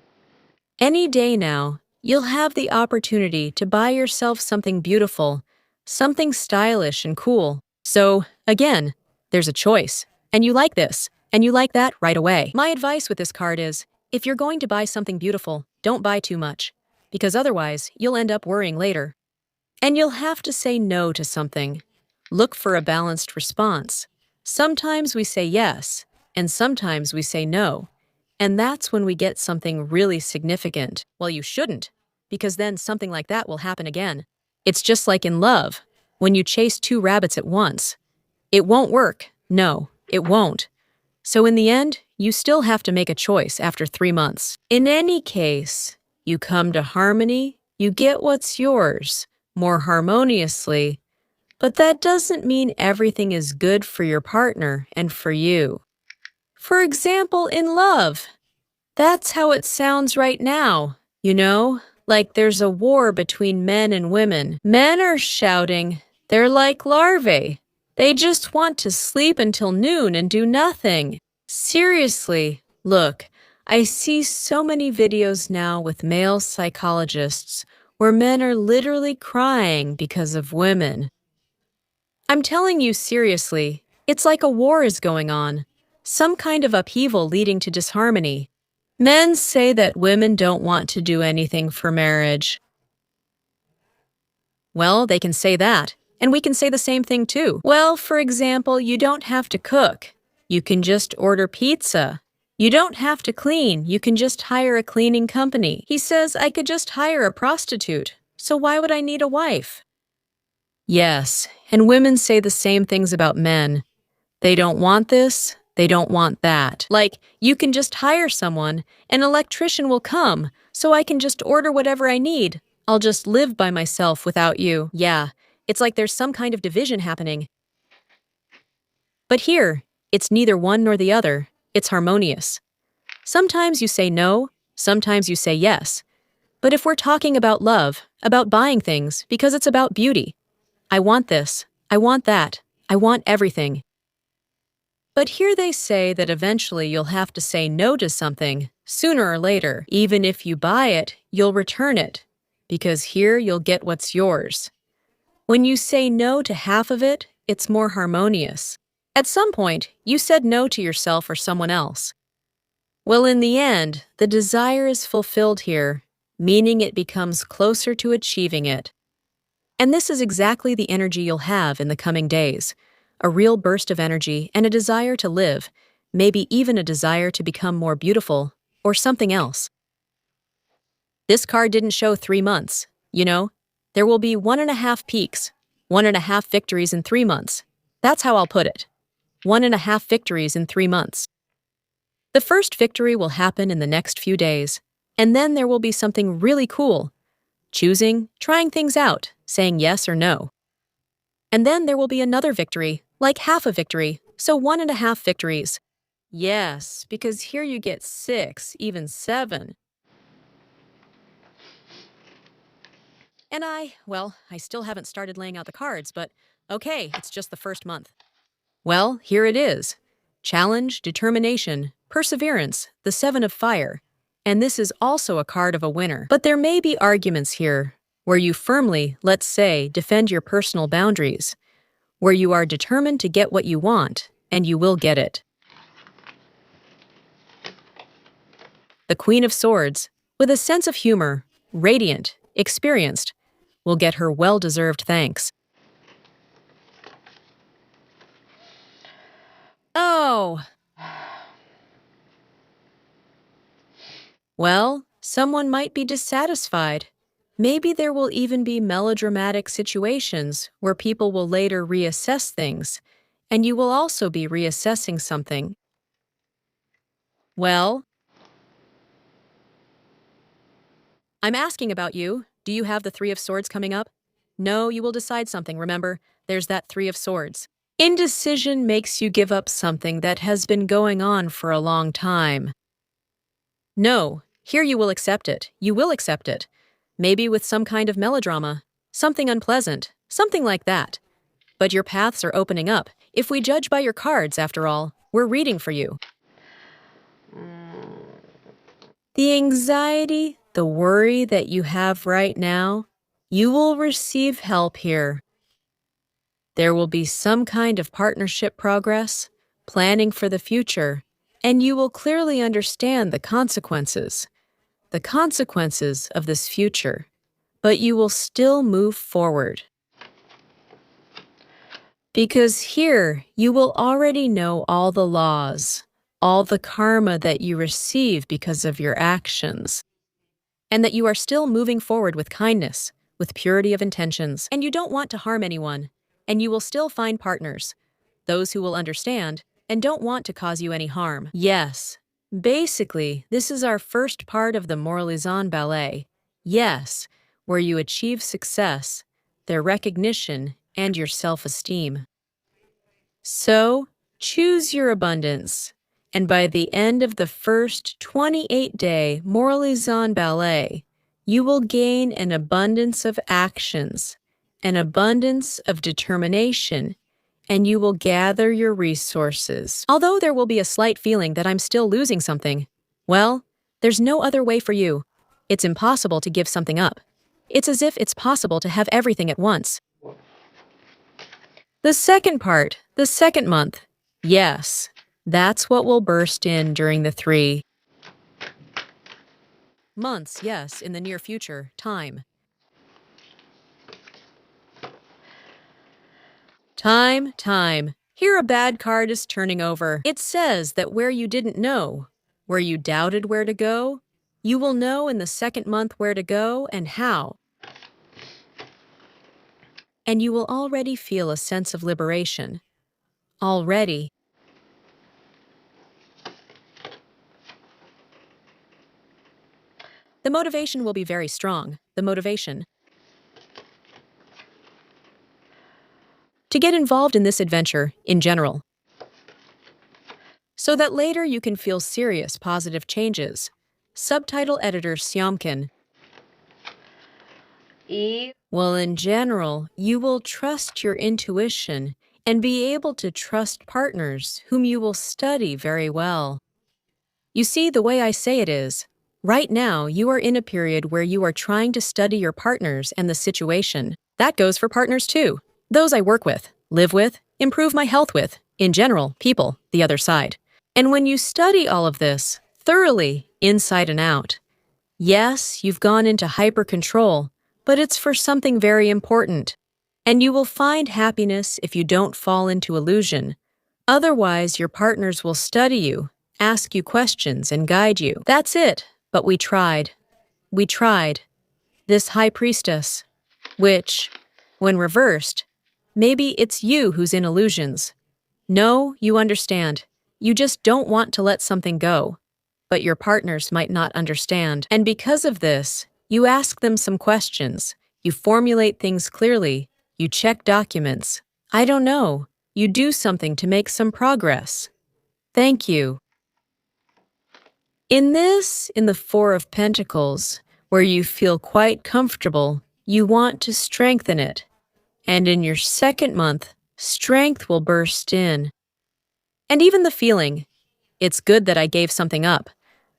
Any day now, you'll have the opportunity to buy yourself something beautiful, something stylish and cool. So, again, there's a choice. And you like this, and you like that right away. My advice with this card is, if you're going to buy something beautiful, don't buy too much, because otherwise, you'll end up worrying later. And you'll have to say no to something. Look for a balanced response. Sometimes we say yes, and sometimes we say no. And that's when we get something really significant. Well, you shouldn't, because then something like that will happen again. It's just like in love, when you chase two rabbits at once. It won't work. No, it won't. So in the end, you still have to make a choice after 3 months. In any case, you come to harmony, you get what's yours, more harmoniously, but that doesn't mean everything is good for your partner and for you. For example, in love, that's how it sounds right now, like there's a war between men and women. Men are shouting, they're like larvae. They just want to sleep until noon and do nothing. Seriously, look, I see so many videos now with male psychologists where men are literally crying because of women. I'm telling you seriously, it's like a war is going on, some kind of upheaval leading to disharmony. Men say that women don't want to do anything for marriage. Well, they can say that, and we can say the same thing too. Well, for example, you don't have to cook. You can just order pizza. You don't have to clean. You can just hire a cleaning company. He says I could just hire a prostitute, so why would I need a wife? Yes, and women say the same things about men. They don't want this, they don't want that. Like, you can just hire someone, an electrician will come, so I can just order whatever I need. I'll just live by myself without you. Yeah, it's like there's some kind of division happening. But here, it's neither one nor the other. It's harmonious. Sometimes you say no, sometimes you say yes. But if we're talking about love, about buying things, because it's about beauty, I want this, I want that, I want everything. But here they say that eventually you'll have to say no to something, sooner or later. Even if you buy it, you'll return it, because here you'll get what's yours. When you say no to half of it, it's more harmonious. At some point, you said no to yourself or someone else. Well, in the end, the desire is fulfilled here, meaning it becomes closer to achieving it. And this is exactly the energy you'll have in the coming days. A real burst of energy and a desire to live, maybe even a desire to become more beautiful, or something else. This card didn't show 3 months, There will be 1.5 peaks, 1.5 victories in 3 months. That's how I'll put it. 1.5 victories in 3 months. The first victory will happen in the next few days, and then there will be something really cool. Choosing, trying things out, saying yes or no. And then there will be another victory, like half a victory, so 1.5 victories. Yes, because here you get 6, even 7. And I still haven't started laying out the cards, but okay, it's just the first month. Well, here it is. Challenge, determination, perseverance, the 7 of fire. And this is also a card of a winner. But there may be arguments here, where you firmly, let's say, defend your personal boundaries, where you are determined to get what you want, and you will get it. The Queen of Swords, with a sense of humor, radiant, experienced, will get her well-deserved thanks. Oh! Well, someone might be dissatisfied. Maybe there will even be melodramatic situations where people will later reassess things, and you will also be reassessing something. Well, I'm asking about you. Do you have the 3 of Swords coming up? No, you will decide something. Remember, there's that Three of Swords. Indecision makes you give up something that has been going on for a long time. No, here you will accept it. You will accept it. Maybe with some kind of melodrama, something unpleasant, something like that. But your paths are opening up. If we judge by your cards, after all, we're reading for you. The anxiety, the worry that you have right now, you will receive help here. There will be some kind of partnership progress, planning for the future, and you will clearly understand the consequences of this future, but you will still move forward. Because here, you will already know all the laws, all the karma that you receive because of your actions, and that you are still moving forward with kindness, with purity of intentions, and you don't want to harm anyone, and you will still find partners, those who will understand and don't want to cause you any harm. Yes, basically, this is our first part of the Moralizon ballet. Yes, where you achieve success, their recognition, and your self-esteem. So, choose your abundance, and by the end of the first 28-day Moralizon ballet, you will gain an abundance of actions, an abundance of determination, and you will gather your resources. Although there will be a slight feeling that I'm still losing something, well, there's no other way for you. It's impossible to give something up. It's as if it's possible to have everything at once. The second part, the second month, yes, that's what will burst in during the 3 months, yes, in the near future, time. Time. Here a bad card is turning over. It says that where you didn't know, where you doubted where to go, you will know in the second month where to go and how. And you will already feel a sense of liberation. Already. The motivation will be very strong. The motivation to get involved in this adventure in general, so that later you can feel serious, positive changes. Subtitle editor Syomkin. Well, in general, you will trust your intuition and be able to trust partners whom you will study very well. You see, the way I say it is, right now you are in a period where you are trying to study your partners and the situation. That goes for partners too. Those I work with, live with, improve my health with, in general, people, the other side. And when you study all of this, thoroughly, inside and out, yes, you've gone into hyper-control, but it's for something very important. And you will find happiness if you don't fall into illusion. Otherwise, your partners will study you, ask you questions, and guide you. That's it. But we tried. We tried. This high priestess, which, when reversed, maybe it's you who's in illusions. No, you understand. You just don't want to let something go. But your partners might not understand. And because of this, you ask them some questions. You formulate things clearly. You check documents. I don't know. You do something to make some progress. Thank you. In the Four of Pentacles, where you feel quite comfortable, you want to strengthen it. And in your second month, strength will burst in. And even the feeling, it's good that I gave something up,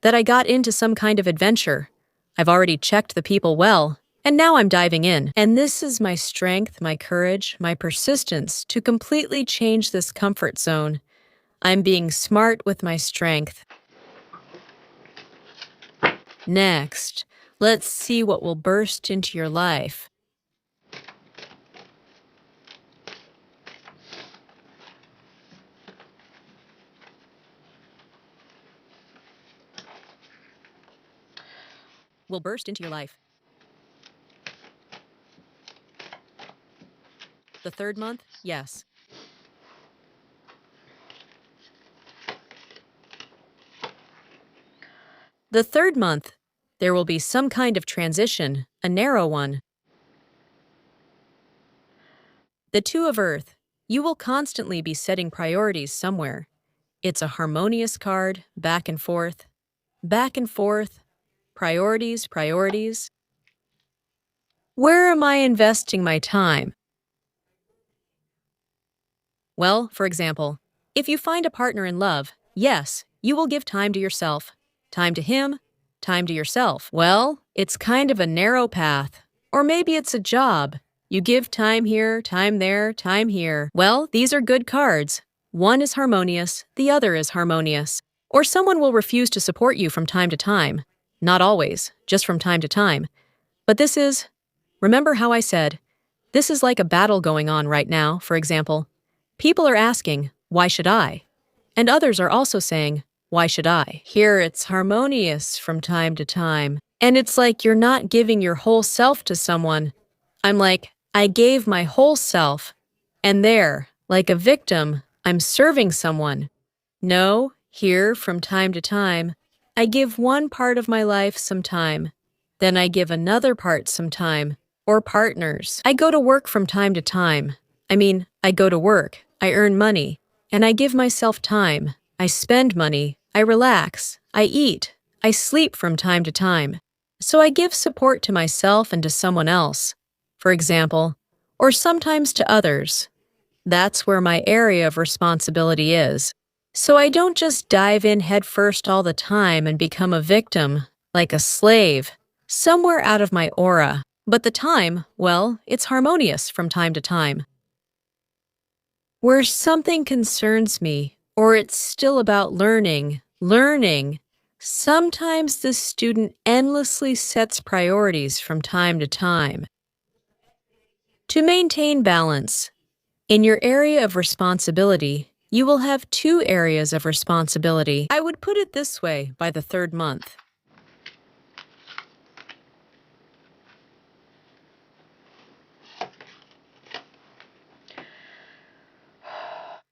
that I got into some kind of adventure. I've already checked the people well, and now I'm diving in. And this is my strength, my courage, my persistence to completely change this comfort zone. I'm being smart with my strength. Next, let's see what will burst into your life. Will burst into your life. The third month? Yes. The third month, there will be some kind of transition, a narrow one. The Two of Earth. You will constantly be setting priorities somewhere. It's a harmonious card, back and forth, priorities, priorities. Where am I investing my time? Well, for example, if you find a partner in love, yes, you will give time to yourself. Time to him, time to yourself. Well, it's kind of a narrow path. Or maybe it's a job. You give time here, time there, time here. Well, these are good cards. One is harmonious, the other is harmonious. Or someone will refuse to support you from time to time. Not always, just from time to time. But remember how I said, this is like a battle going on right now, for example. People are asking, why should I? And others are also saying, why should I? Here it's harmonious from time to time. And it's like you're not giving your whole self to someone. I'm like, I gave my whole self. And there, like a victim, I'm serving someone. No, here from time to time, I give one part of my life some time. Then I give another part some time. Or partners. I go to work from time to time. I go to work, I earn money, and I give myself time. I spend money, I relax, I eat, I sleep from time to time. So I give support to myself and to someone else, for example, or sometimes to others. That's where my area of responsibility is. So I don't just dive in headfirst all the time and become a victim, like a slave, somewhere out of my aura. But the time, well, it's harmonious from time to time. Where something concerns me, or it's still about learning, sometimes the student endlessly sets priorities from time to time. To maintain balance, in your area of responsibility, you will have 2 areas of responsibility. I would put it this way by the 3rd month.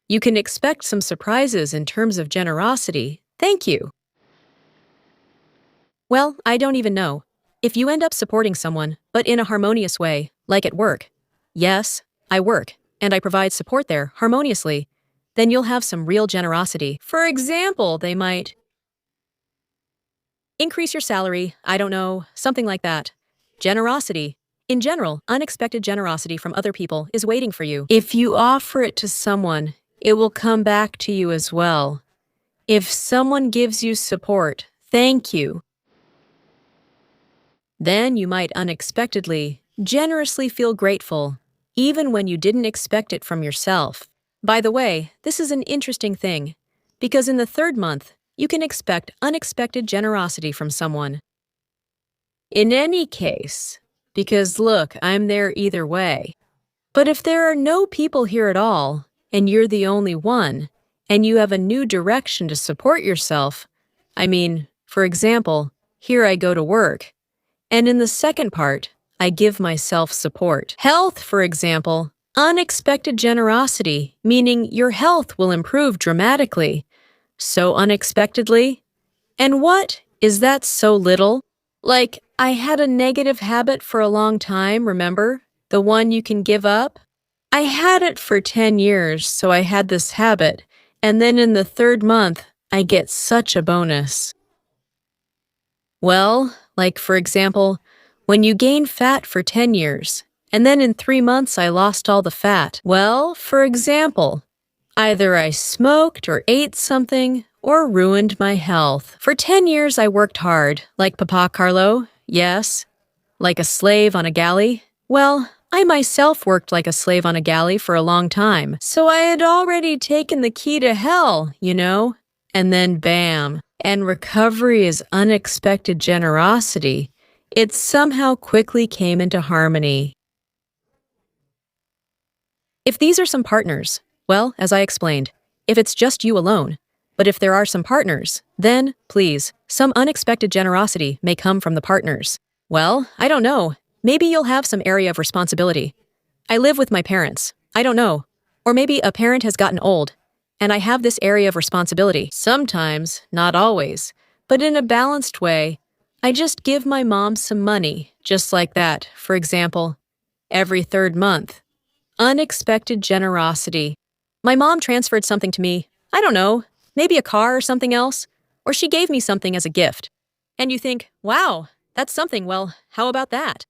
You can expect some surprises in terms of generosity. Thank you. Well, I don't even know. If you end up supporting someone, but in a harmonious way, like at work. Yes, I work, and I provide support there harmoniously. Then you'll have some real generosity. For example, they might increase your salary, I don't know, something like that. Generosity. In general, unexpected generosity from other people is waiting for you. If you offer it to someone, it will come back to you as well. If someone gives you support, thank you. Then you might unexpectedly, generously feel grateful, even when you didn't expect it from yourself. By the way, this is an interesting thing, because in the 3rd month, you can expect unexpected generosity from someone. In any case, because look, I'm there either way. But if there are no people here at all, and you're the only one, and you have a new direction to support yourself, for example, here I go to work, and in the second part, I give myself support. Health, for example, unexpected generosity, meaning your health will improve dramatically. So unexpectedly? And what? Is that so little? Like, I had a negative habit for a long time, remember? The one you can give up? I had it for 10 years, so I had this habit, and then in the 3rd month, I get such a bonus. Well, like for example, when you gain fat for 10 years, and then in 3 months I lost all the fat. Well, for example, either I smoked or ate something or ruined my health. For 10 years I worked hard, like Papa Carlo, yes. Like a slave on a galley? Well, I myself worked like a slave on a galley for a long time, so I had already taken the key to hell, you know? And then bam. And recovery is unexpected generosity. It somehow quickly came into harmony. If these are some partners, well, as I explained, if it's just you alone, but if there are some partners, then, please, some unexpected generosity may come from the partners. Well, I don't know. Maybe you'll have some area of responsibility. I live with my parents. I don't know. Or maybe a parent has gotten old, and I have this area of responsibility. Sometimes, not always, but in a balanced way, I just give my mom some money, just like that, for example, every 3rd month. Unexpected generosity. My mom transferred something to me. I don't know, maybe a car or something else. Or she gave me something as a gift. And you think, wow, that's something, well, how about that?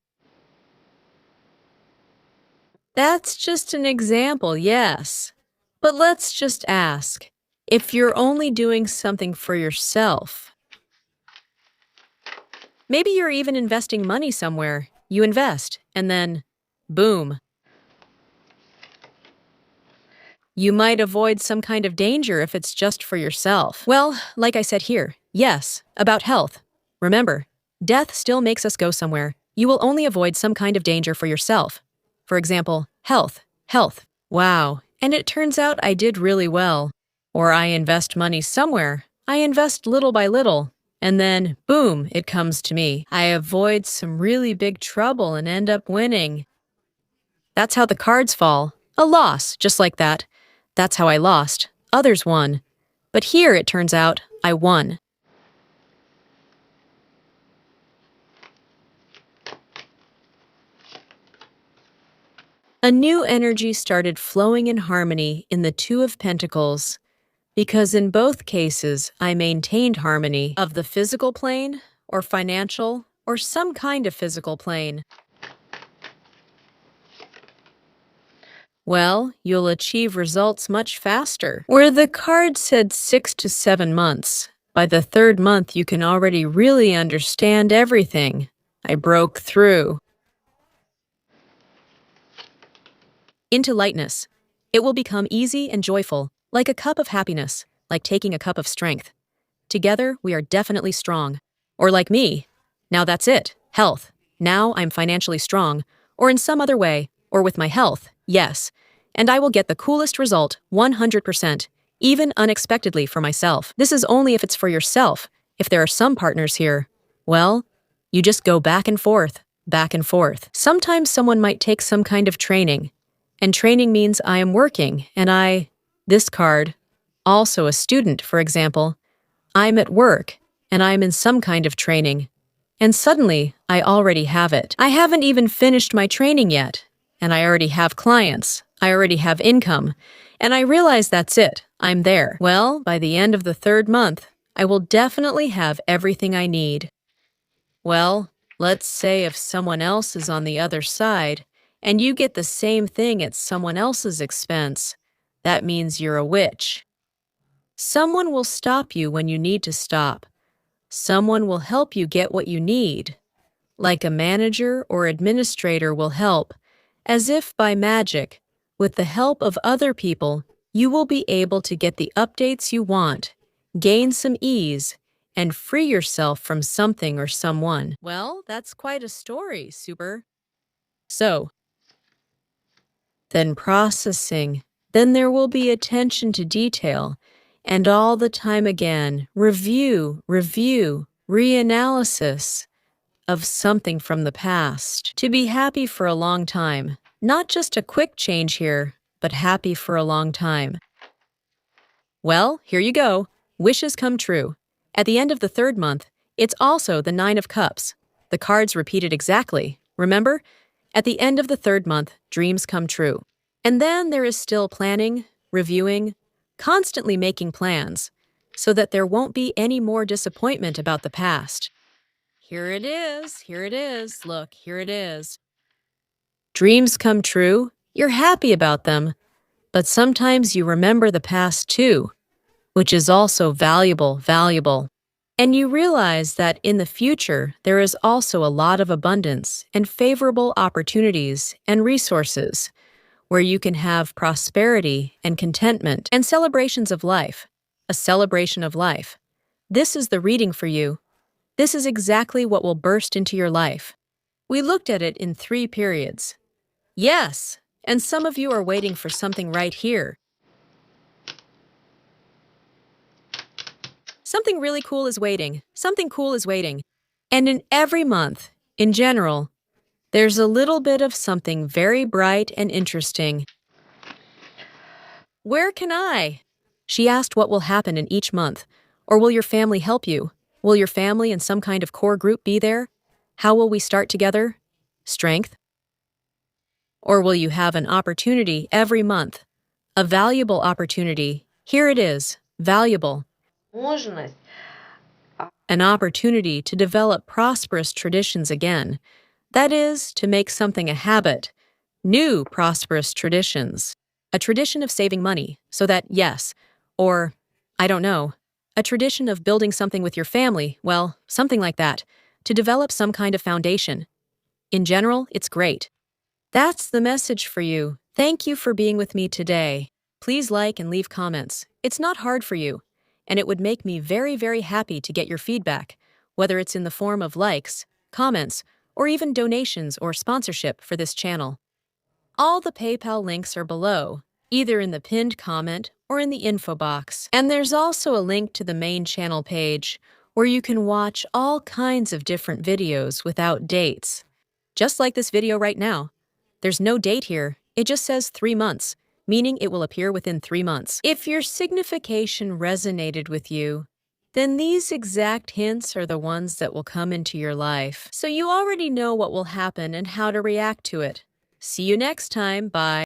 That's just an example, yes. But let's just ask, if you're only doing something for yourself, maybe you're even investing money somewhere. You invest, and then, boom. You might avoid some kind of danger if it's just for yourself. Well, like I said here, yes, about health. Remember, death still makes us go somewhere. You will only avoid some kind of danger for yourself. For example, health. Wow, and it turns out I did really well. Or I invest money somewhere. I invest little by little. And then, boom, it comes to me. I avoid some really big trouble and end up winning. That's how the cards fall. A loss, just like that. That's how I lost. Others won. But here, it turns out, I won. A new energy started flowing in harmony in the Two of Pentacles, because in both cases, I maintained harmony of the physical plane, or financial, or some kind of physical plane. Well, you'll achieve results much faster. Where the card said 6 to 7 months, by the third month you can already really understand everything. I broke through. Into lightness. It will become easy and joyful, like a cup of happiness, like taking a cup of strength. Together, we are definitely strong. Or like me. Now that's it. Health. Now I'm financially strong. Or in some other way. Or with my health. Yes. And I will get the coolest result, 100%, even unexpectedly for myself. This is only if it's for yourself. If there are some partners here, well, you just go back and forth, back and forth. Sometimes someone might take some kind of training. And training means I am working, and this card, also a student, for example, I'm at work, and I'm in some kind of training. And suddenly, I already have it. I haven't even finished my training yet, and I already have clients. I already have income, and I realize that's it. I'm there. Well, by the end of the third month, I will definitely have everything I need. Well, let's say if someone else is on the other side, and you get the same thing at someone else's expense, that means you're a witch. Someone will stop you when you need to stop. Someone will help you get what you need. Like a manager or administrator will help, as if by magic. With the help of other people, you will be able to get the updates you want, gain some ease, and free yourself from something or someone. Well, that's quite a story, Super. So, then processing. Then there will be attention to detail. And all the time again, review, reanalysis of something from the past. To be happy for a long time. Not just a quick change here, but happy for a long time. Well, here you go. Wishes come true. At the end of the third month, it's also the Nine of Cups. The cards repeated exactly. Remember? At the end of the third month, dreams come true. And then there is still planning, reviewing, constantly making plans, so that there won't be any more disappointment about the past. Here it is, look, here it is. Dreams come true, you're happy about them, but sometimes you remember the past too, which is also valuable. And you realize that in the future, there is also a lot of abundance and favorable opportunities and resources where you can have prosperity and contentment and celebrations of life, a celebration of life. This is the reading for you. This is exactly what will burst into your life. We looked at it in 3 periods. Yes, and some of you are waiting for something right here. Something really cool is waiting. Something cool is waiting. And in every month, in general, there's a little bit of something very bright and interesting. Where can I? She asked what will happen in each month. Or will your family help you? Will your family and some kind of core group be there? How will we start together? Strength. Or will you have an opportunity every month? A valuable opportunity. Here it is. Valuable. Возможность An opportunity to develop prosperous traditions again. That is, to make something a habit. New prosperous traditions. A tradition of saving money, so that, yes, or, I don't know, a tradition of building something with your family, well, something like that, to develop some kind of foundation. In general, it's great. That's the message for you. Thank you for being with me today. Please like and leave comments. It's not hard for you, and it would make me very, very happy to get your feedback, whether it's in the form of likes, comments, or even donations or sponsorship for this channel. All the PayPal links are below, either in the pinned comment or in the info box. And there's also a link to the main channel page, where you can watch all kinds of different videos without dates. Just like this video right now. There's no date here, it just says 3 months, meaning it will appear within 3 months. If your signification resonated with you, then these exact hints are the ones that will come into your life. So you already know what will happen and how to react to it. See you next time. Bye.